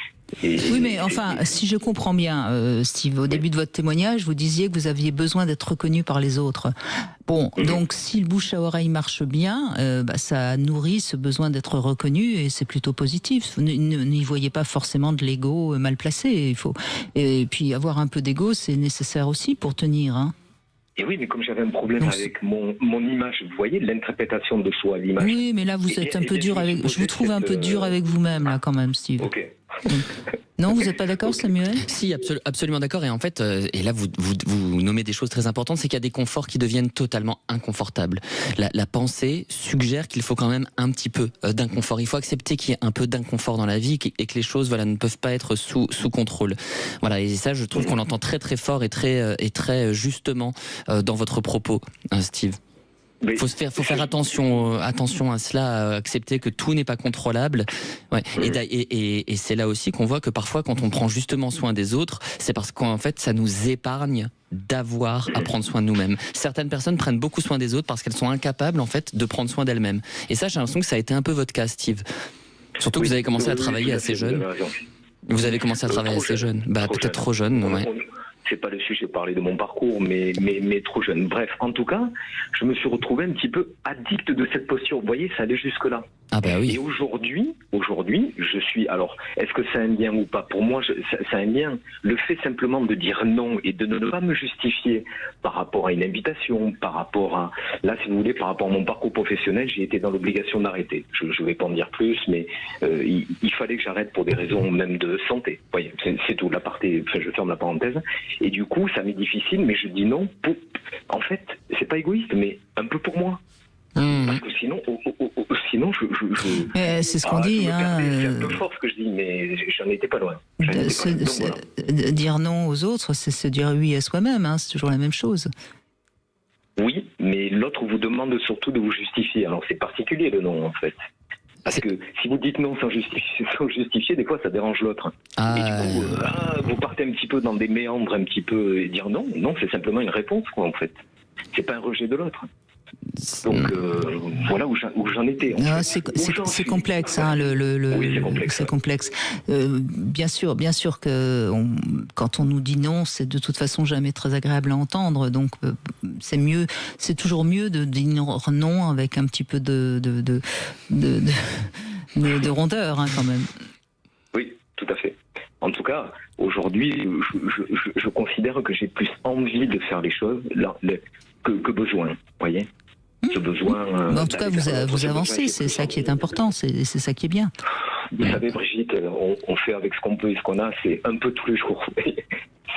Oui, mais enfin, si je comprends bien, Steve, au début de votre témoignage, vous disiez que vous aviez besoin d'être reconnu par les autres. Bon, donc si le bouche à oreille marche bien, ça nourrit ce besoin d'être reconnu et c'est plutôt positif. N'y voyez pas forcément de l'ego mal placé. Et puis avoir un peu d'ego, c'est nécessaire aussi pour tenir. Hein. Et oui, mais comme j'avais un problème avec mon image, vous voyez, l'interprétation de soi à l'image. Oui, mais là, vous êtes un peu dur avec... Je vous trouve un peu dur avec vous-même, là, quand même, Steve. Ok. Non, vous n'êtes pas d'accord, Samuel? Si, absolument d'accord. Et en fait, et là, vous nommez des choses très importantes, c'est qu'il y a des conforts qui deviennent totalement inconfortables. La pensée suggère qu'il faut quand même un petit peu d'inconfort. Il faut accepter qu'il y ait un peu d'inconfort dans la vie et que les choses, ne peuvent pas être sous contrôle. Voilà. Et ça, je trouve qu'on l'entend très très fort et très justement dans votre propos, Steve. Faut faire attention à cela, à accepter que tout n'est pas contrôlable. Ouais. Et c'est là aussi qu'on voit que parfois, quand on prend justement soin des autres, c'est parce qu'en fait, ça nous épargne d'avoir à prendre soin de nous-mêmes. Certaines personnes prennent beaucoup soin des autres parce qu'elles sont incapables en fait de prendre soin d'elles-mêmes. Et ça, j'ai l'impression que ça a été un peu votre cas, Steve. Surtout que vous avez commencé à travailler assez jeune. Vous avez commencé à travailler assez jeune. Peut-être trop jeune. Ouais. C'est pas le sujet de parler de mon parcours, mais trop jeune. Bref, en tout cas, je me suis retrouvé un petit peu addict de cette posture. Vous voyez, ça allait jusque-là. Ah bah oui. Et aujourd'hui, je suis... Alors, est-ce que ça a un lien ou pas? Pour moi, ça a un lien. Le fait simplement de dire non et de ne pas me justifier par rapport à une invitation, par rapport à... Là, si vous voulez, par rapport à mon parcours professionnel, j'ai été dans l'obligation d'arrêter. Je ne vais pas en dire plus, mais il fallait que j'arrête pour des raisons même de santé. Vous voyez, c'est tout. Je ferme la parenthèse. Et du coup, ça m'est difficile, mais je dis non. En fait, c'est pas égoïste, mais un peu pour moi. Parce que sinon c'est ce qu'on dit. C'est un peu fort ce que je dis, mais j'en étais pas loin. Dire non aux autres, c'est se dire oui à soi-même. Hein, c'est toujours la même chose. Oui, mais l'autre vous demande surtout de vous justifier. Alors c'est particulier le non, en fait. Parce que si vous dites non sans justifier, des fois ça dérange l'autre. Et du coup, vous partez un petit peu dans des méandres un petit peu et dire non, c'est simplement une réponse, quoi, en fait. C'est pas un rejet de l'autre. Donc voilà où j'en étais. C'est complexe, hein, c'est complexe. Bien sûr que quand on nous dit non, c'est de toute façon jamais très agréable à entendre. Donc c'est toujours mieux de dire non avec un petit peu de rondeur, hein, quand même. Oui, tout à fait. En tout cas, aujourd'hui, je considère que j'ai plus envie de faire les choses que besoin, vous voyez. Ce besoin. En tout cas, vous avancez, c'est ça qui est important, c'est ça qui est bien. Vous savez, Brigitte, on fait avec ce qu'on peut et ce qu'on a, c'est un peu tous les jours.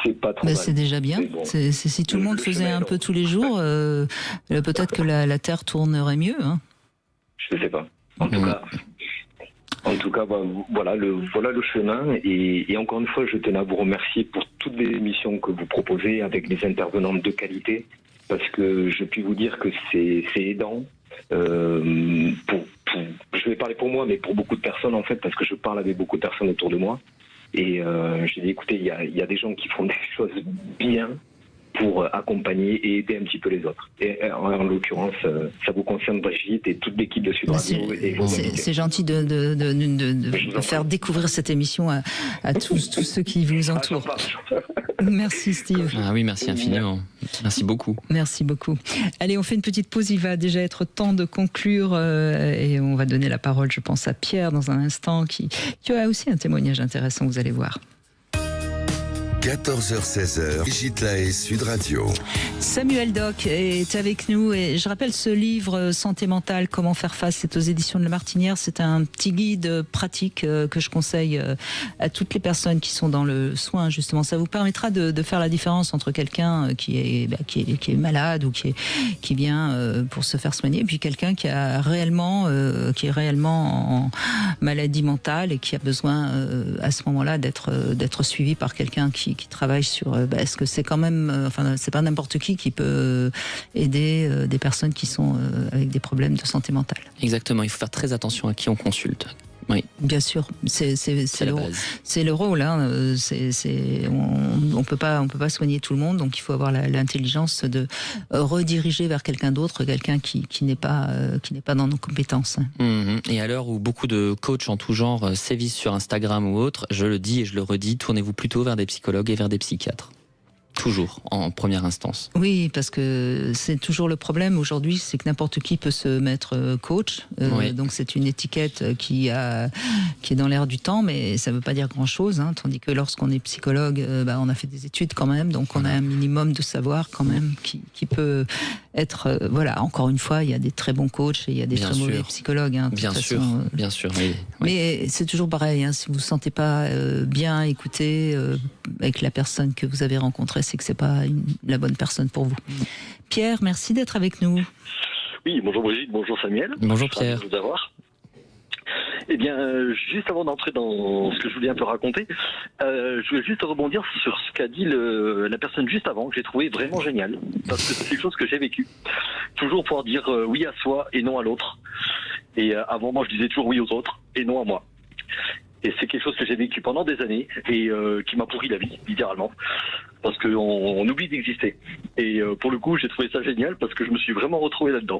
C'est pas trop mal. C'est déjà bien. Bon. Si tout le monde faisait un peu tous les jours, peut-être que la Terre tournerait mieux. Hein. Je ne sais pas. En tout cas, voilà le chemin. Et encore une fois, je tenais à vous remercier pour toutes les émissions que vous proposez avec des intervenants de qualité, parce que je puis vous dire que c'est aidant. Je vais parler pour moi, mais pour beaucoup de personnes en fait, parce que je parle avec beaucoup de personnes autour de moi. Et j'ai dit, écoutez, il y a des gens qui font des choses bien pour accompagner et aider un petit peu les autres. Et en l'occurrence, ça vous concerne, Brigitte, et toute l'équipe de Sud Radio. C'est gentil de faire découvrir cette émission à tous ceux qui vous entourent. Merci Steve. Ah oui, merci infiniment. Merci beaucoup. Merci beaucoup. Allez, on fait une petite pause. Il va déjà être temps de conclure et on va donner la parole, je pense, à Pierre dans un instant qui a aussi un témoignage intéressant, vous allez voir. 14h-16h, Brigitte Lahaie, Sud Radio. Samuel Doc est avec nous et je rappelle ce livre Santé mentale, comment faire face, c'est aux éditions de La Martinière. C'est un petit guide pratique que je conseille à toutes les personnes qui sont dans le soin, justement. Ça vous permettra de faire la différence entre quelqu'un qui est malade ou qui vient pour se faire soigner, et puis quelqu'un qui est réellement en maladie mentale et qui a besoin à ce moment-là d'être suivi par quelqu'un qui travaille sur est-ce que c'est quand même c'est pas n'importe qui peut aider des personnes qui sont avec des problèmes de santé mentale. Exactement, il faut faire très attention à qui on consulte. Oui. Bien sûr, c'est le rôle. Hein. On peut pas soigner tout le monde, donc il faut avoir l'intelligence de rediriger vers quelqu'un d'autre, quelqu'un qui n'est pas dans nos compétences. Et à l'heure où beaucoup de coachs en tout genre sévissent sur Instagram ou autre, je le dis et je le redis, tournez-vous plutôt vers des psychologues et vers des psychiatres. Toujours, en première instance. Oui, parce que c'est toujours le problème aujourd'hui, c'est que n'importe qui peut se mettre coach. Oui. Donc c'est une étiquette qui est dans l'air du temps, mais ça ne veut pas dire grand-chose. Hein, tandis que lorsqu'on est psychologue, on a fait des études quand même, donc on a un minimum de savoir quand même qui peut être... encore une fois, il y a des très bons coachs et il y a des très mauvais psychologues. Hein, bien sûr. Oui. Mais c'est toujours pareil, hein, si vous ne vous sentez pas bien écouté avec la personne que vous avez rencontrée, c'est que c'est pas la bonne personne pour vous. Pierre, merci d'être avec nous. Oui, bonjour Brigitte, bonjour Samuel. Bonjour Pierre. De vous avoir. Eh bien, juste avant d'entrer dans ce que je voulais un peu raconter, je voulais juste rebondir sur ce qu'a dit la personne juste avant, que j'ai trouvé vraiment génial, parce que c'est quelque chose que j'ai vécu. Toujours pouvoir dire oui à soi et non à l'autre. Et avant, moi, je disais toujours oui aux autres et non à moi. Et c'est quelque chose que j'ai vécu pendant des années et qui m'a pourri la vie, littéralement. Parce qu'on oublie d'exister. Et pour le coup, j'ai trouvé ça génial parce que je me suis vraiment retrouvé là-dedans.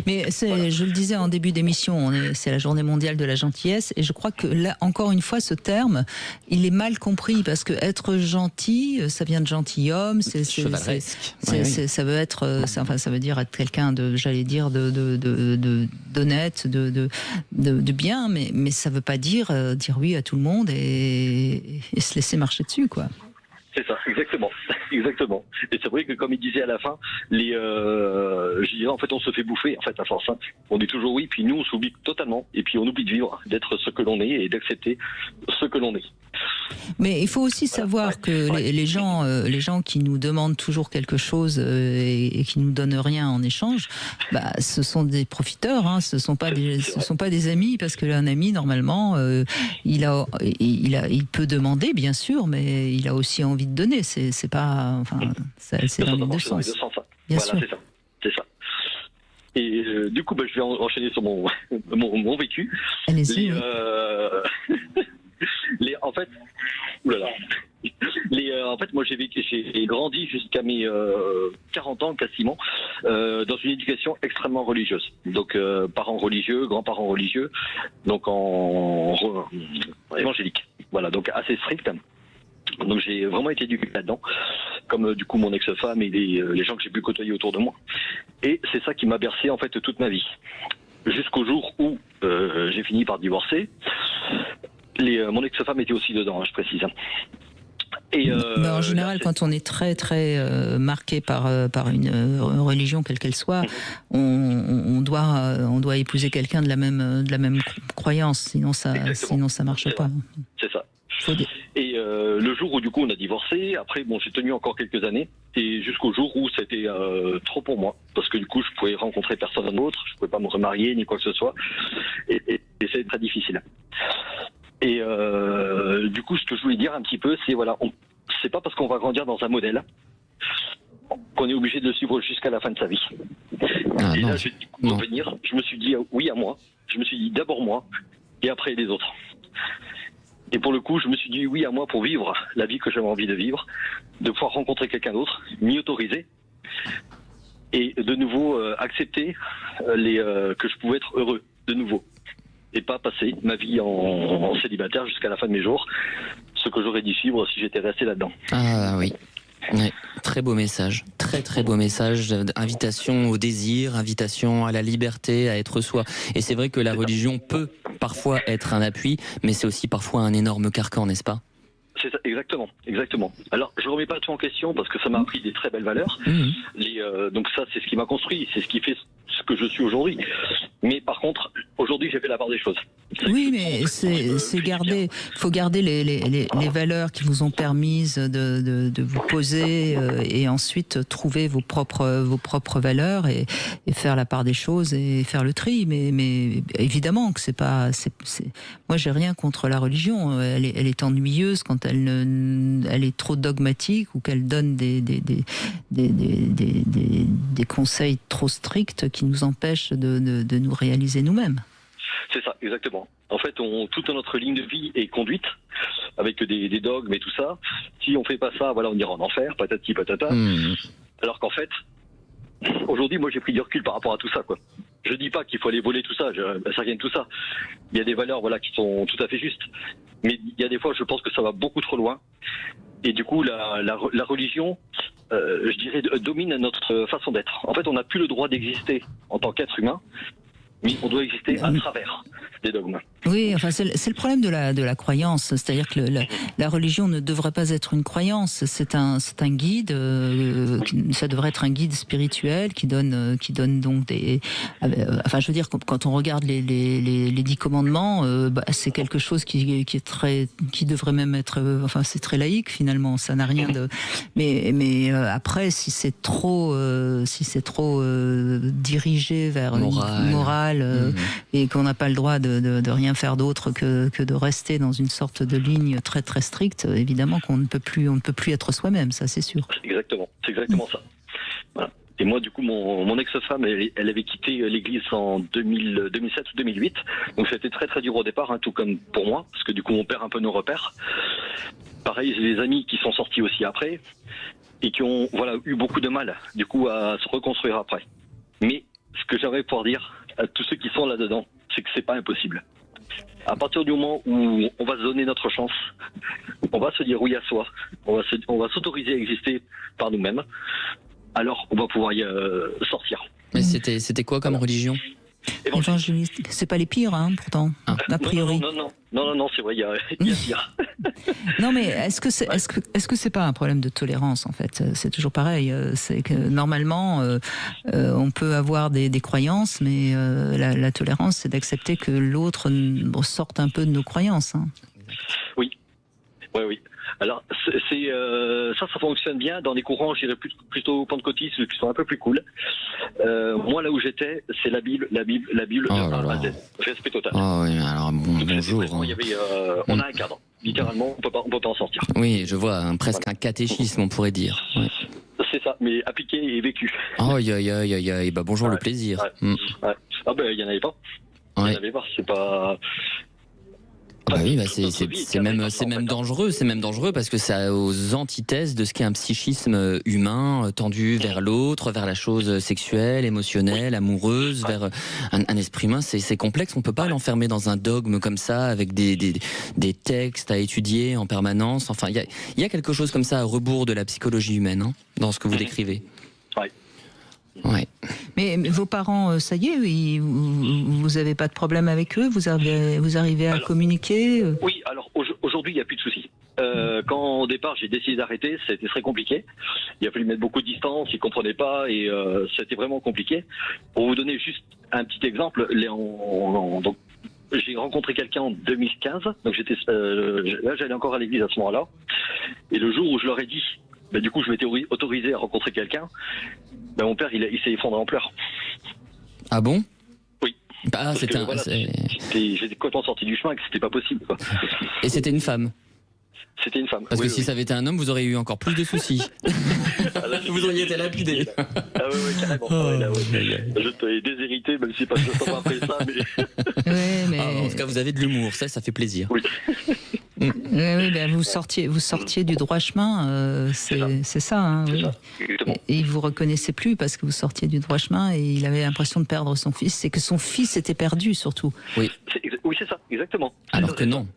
Mais je le disais en début d'émission, c'est la journée mondiale de la gentillesse. Et je crois que là, encore une fois, ce terme, il est mal compris. Parce que être gentil, ça vient de gentilhomme. Chevaleresque. Ça veut être, ça veut dire être quelqu'un d'honnête, de bien. Mais ça veut pas dire oui à tout le monde et se laisser marcher dessus, quoi. C'est ça, exactement. Et c'est vrai que comme il disait à la fin, je dirais en fait on se fait bouffer en fait à force. Hein. On dit toujours oui, puis nous on s'oublie totalement et puis on oublie de vivre, d'être ce que l'on est et d'accepter ce que l'on est. Mais il faut aussi savoir que les gens qui nous demandent toujours quelque chose et qui nous donnent rien en échange, ce sont des profiteurs. Hein, ce sont pas des amis, parce que un ami normalement il peut demander bien sûr, mais il a aussi envie de donner. C'est pas, c'est dans les deux sens. Bien sûr. C'est ça. Et du coup, je vais enchaîner sur mon vécu. Allez-y. En fait, moi j'ai grandi jusqu'à mes 40 ans quasiment dans une éducation extrêmement religieuse. Donc parents religieux, grands-parents religieux, donc en évangélique. Voilà, donc assez strict. Donc j'ai vraiment été éduqué là-dedans, comme du coup mon ex-femme et les gens que j'ai pu côtoyer autour de moi. Et c'est ça qui m'a bercé en fait toute ma vie, jusqu'au jour où j'ai fini par divorcer. Mon ex-femme était aussi dedans, je précise. Et en général, quand on est très très marqué par une religion quelle qu'elle soit, on doit épouser quelqu'un de la même croyance, sinon ça marche pas. C'est ça. Et le jour où du coup on a divorcé, après j'ai tenu encore quelques années, et jusqu'au jour où c'était trop pour moi, parce que du coup je pouvais rencontrer personne d'autre, je pouvais pas me remarier ni quoi que ce soit, et c'est très difficile. Et du coup ce que je voulais dire un petit peu, c'est voilà, c'est pas parce qu'on va grandir dans un modèle qu'on est obligé de le suivre jusqu'à la fin de sa vie. Et là j'ai dû revenir, je me suis dit oui à moi, je me suis dit d'abord moi et après les autres. Et pour le coup, je me suis dit oui à moi pour vivre la vie que j'avais envie de vivre, de pouvoir rencontrer quelqu'un d'autre, m'y autoriser, et de nouveau accepter que je pouvais être heureux de nouveau, et pas passer ma vie en célibataire jusqu'à la fin de mes jours, ce que j'aurais dû suivre si j'étais resté là-dedans. Ah oui. Ouais, très beau message, très très beau message, invitation au désir, invitation à la liberté, à être soi. Et c'est vrai que la religion peut parfois être un appui, mais c'est aussi parfois un énorme carcan, n'est-ce pas ? C'est ça, exactement. Alors, je remets pas tout en question parce que ça m'a appris des très belles valeurs. Donc ça, c'est ce qui m'a construit, c'est ce qui fait ce que je suis aujourd'hui. Mais par contre, aujourd'hui, j'ai fait la part des choses. Oui, mais faut garder les valeurs qui vous ont permis de vous poser et ensuite trouver vos propres valeurs et faire la part des choses et faire le tri. Mais évidemment que c'est pas. Moi, j'ai rien contre la religion. Elle est ennuyeuse quand elle est trop dogmatique ou qu'elle donne des conseils trop stricts qui nous empêchent de nous réaliser nous-mêmes. C'est ça, exactement. En fait, toute notre ligne de vie est conduite avec des dogmes et tout ça. Si on fait pas ça, voilà, on ira en enfer, patati patata. Alors qu'en fait, aujourd'hui, moi, j'ai pris du recul par rapport à tout ça, quoi. Je dis pas qu'il faut aller voler tout ça, ça vient de tout ça. Il y a des valeurs, voilà, qui sont tout à fait justes. Mais il y a des fois, je pense que ça va beaucoup trop loin. Et du coup, la religion, je dirais, domine notre façon d'être. En fait, on n'a plus le droit d'exister en tant qu'être humain, mais on doit exister à travers des dogmes. Oui, enfin c'est le problème de la croyance, c'est-à-dire que la religion ne devrait pas être une croyance, c'est un guide, ça devrait être un guide spirituel qui donne donc des, enfin je veux dire quand on regarde les 10 commandements, c'est quelque chose qui devrait même être, enfin c'est très laïque finalement, ça n'a rien de, mais après si c'est trop dirigé vers une morale et qu'on n'a pas le droit de rien faire d'autre que de rester dans une sorte de ligne très très stricte, évidemment qu'on ne peut plus être soi-même, ça c'est sûr. C'est exactement ça. Voilà. Et moi, du coup, mon ex-femme, elle avait quitté l'église en 2007 ou 2008. Donc, ça a été très, très dur au départ, tout comme pour moi, parce que du coup, on perd un peu nos repères. Pareil, j'ai des amis qui sont sortis aussi après et qui ont, eu beaucoup de mal, du coup, à se reconstruire après. Mais ce que j'aimerais pouvoir dire à tous ceux qui sont là-dedans, c'est que c'est pas impossible. À partir du moment où on va se donner notre chance, on va se dire oui à soi, on va s'autoriser à exister par nous-mêmes, alors on va pouvoir y sortir. Mais c'était quoi comme religion ? Évangéliste. C'est pas les pires, pourtant, a priori. Non, c'est vrai, il y a pire. Non, mais est-ce que c'est pas un problème de tolérance, en fait ? C'est toujours pareil. C'est que normalement, on peut avoir des croyances, mais la tolérance, c'est d'accepter que l'autre sorte un peu de nos croyances. Oui. Alors, ça fonctionne bien dans les courants, je dirais plutôt pentecôtistes, qui sont un peu plus cool. Moi, là où j'étais, c'est la Bible, de A à Z. Respect total. Oh oui, alors bonjour. On a un cadre. Littéralement, on peut pas en sortir. Oui, je vois, presque un catéchisme, on pourrait dire. Ouais. C'est ça, mais appliqué et vécu. Oh, bonjour le plaisir. Ouais. Ah ben, il y en avait pas. Il y en avait pas, c'est pas... oui, c'est même dangereux parce que c'est aux antithèses de ce qu'est un psychisme humain tendu vers l'autre, vers la chose sexuelle, émotionnelle, amoureuse, vers un esprit humain. C'est complexe, on peut pas l'enfermer dans un dogme comme ça avec des textes à étudier en permanence. Enfin, il y a quelque chose comme ça à rebours de la psychologie humaine, dans ce que vous décrivez. Ouais. Mais vos parents, ça y est, vous avez pas de problème avec eux, vous arrivez à communiquer Oui, alors aujourd'hui, il n'y a plus de soucis. Quand au départ j'ai décidé d'arrêter, c'était très compliqué. Il a fallu mettre beaucoup de distance, il comprenait pas et c'était vraiment compliqué. Pour vous donner juste un petit exemple, donc j'ai rencontré quelqu'un en 2015, donc là j'allais encore à l'église à ce moment-là, et le jour où je leur ai dit, du coup je m'étais autorisé à rencontrer quelqu'un, mon père il s'est effondré en pleurs. Ah bon? Oui. J'étais complètement sorti du chemin et que c'était pas possible, quoi. Et c'était une femme? C'était une femme. Parce que si ça avait été un homme, vous auriez eu encore plus de soucis. Vous auriez été lapidé. Oui, carrément. Je t'ai déshérité, même si pas je après ça. Mais... en tout cas, vous avez de l'humour, ça fait plaisir. Oui. Vous sortiez du droit chemin, c'est ça. Hein, oui. Et il vous reconnaissait plus parce que vous sortiez du droit chemin et il avait l'impression de perdre son fils. C'est que son fils était perdu surtout. Oui, c'est ça, exactement. Alors que non,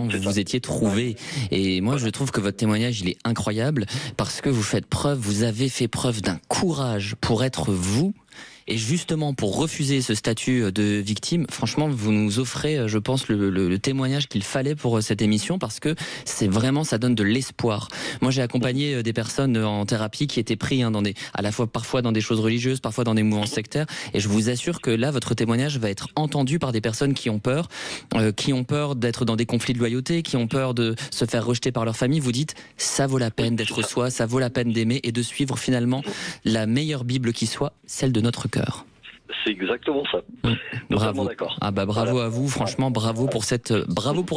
vous vous étiez trouvé. Et moi, je trouve que votre témoignage, il est incroyable parce que vous avez fait preuve d'un courage pour être vous. Et justement, pour refuser ce statut de victime, franchement, vous nous offrez, je pense, le témoignage qu'il fallait pour cette émission, parce que c'est vraiment, ça donne de l'espoir. Moi, j'ai accompagné des personnes en thérapie qui étaient pris à la fois parfois dans des choses religieuses, parfois dans des mouvements sectaires, et je vous assure que là, votre témoignage va être entendu par des personnes qui ont peur d'être dans des conflits de loyauté, qui ont peur de se faire rejeter par leur famille. Vous dites, ça vaut la peine d'être soi, ça vaut la peine d'aimer et de suivre finalement la meilleure Bible qui soit, celle de notre cœur. C'est exactement ça. Bravo. D'accord. Bravo à vous, franchement, bravo pour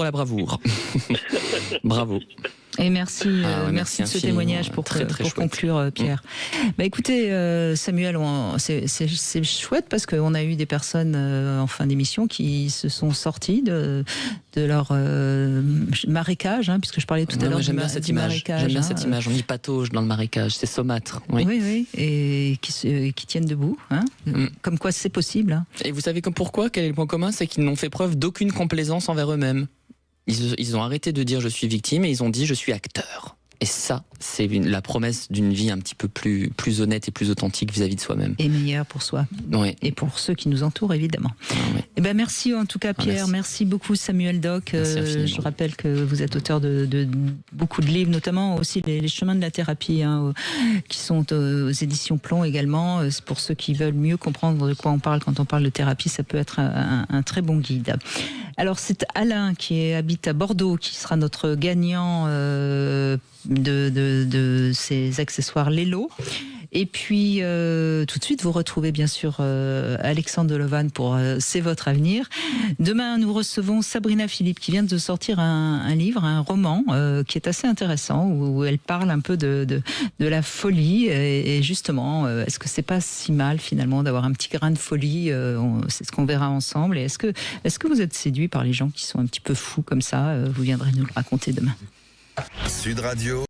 la bravoure. Bravo. Et merci de ce témoignage pour conclure, Pierre. Écoutez, Samuel, c'est chouette parce qu'on a eu des personnes en fin d'émission qui se sont sorties de leur marécage, puisque je parlais tout à l'heure du marécage. J'aime bien cette image, on y patauge dans le marécage, c'est saumâtre. Oui, et qui tiennent debout, comme quoi c'est possible. Et vous savez pourquoi? Quel est le point commun? C'est qu'ils n'ont fait preuve d'aucune complaisance envers eux-mêmes. Ils ont arrêté de dire je suis victime et ils ont dit je suis acteur. Et ça, c'est la promesse d'une vie un petit peu plus honnête et plus authentique vis-à-vis de soi-même. Et meilleure pour soi. Oui. Et pour ceux qui nous entourent, évidemment. Oui. Merci en tout cas, Pierre. Merci beaucoup, Samuel Doc. Je rappelle que vous êtes auteur de beaucoup de livres, notamment aussi les chemins de la thérapie, qui sont aux éditions Plomb également. Pour ceux qui veulent mieux comprendre de quoi on parle quand on parle de thérapie, ça peut être un très bon guide. Alors, c'est Alain qui habite à Bordeaux, qui sera notre gagnant de ces accessoires Lelo. Et puis, tout de suite, vous retrouvez bien sûr Alexandre Delevan pour C'est votre avenir. Demain, nous recevons Sabrina Philippe qui vient de sortir un livre, un roman qui est assez intéressant, où elle parle un peu de la folie. Et justement, est-ce que c'est pas si mal finalement d'avoir un petit grain de folie? C'est ce qu'on verra ensemble. Et est-ce que vous êtes séduit par les gens qui sont un petit peu fous comme ça? Vous viendrez nous le raconter demain. Sud Radio.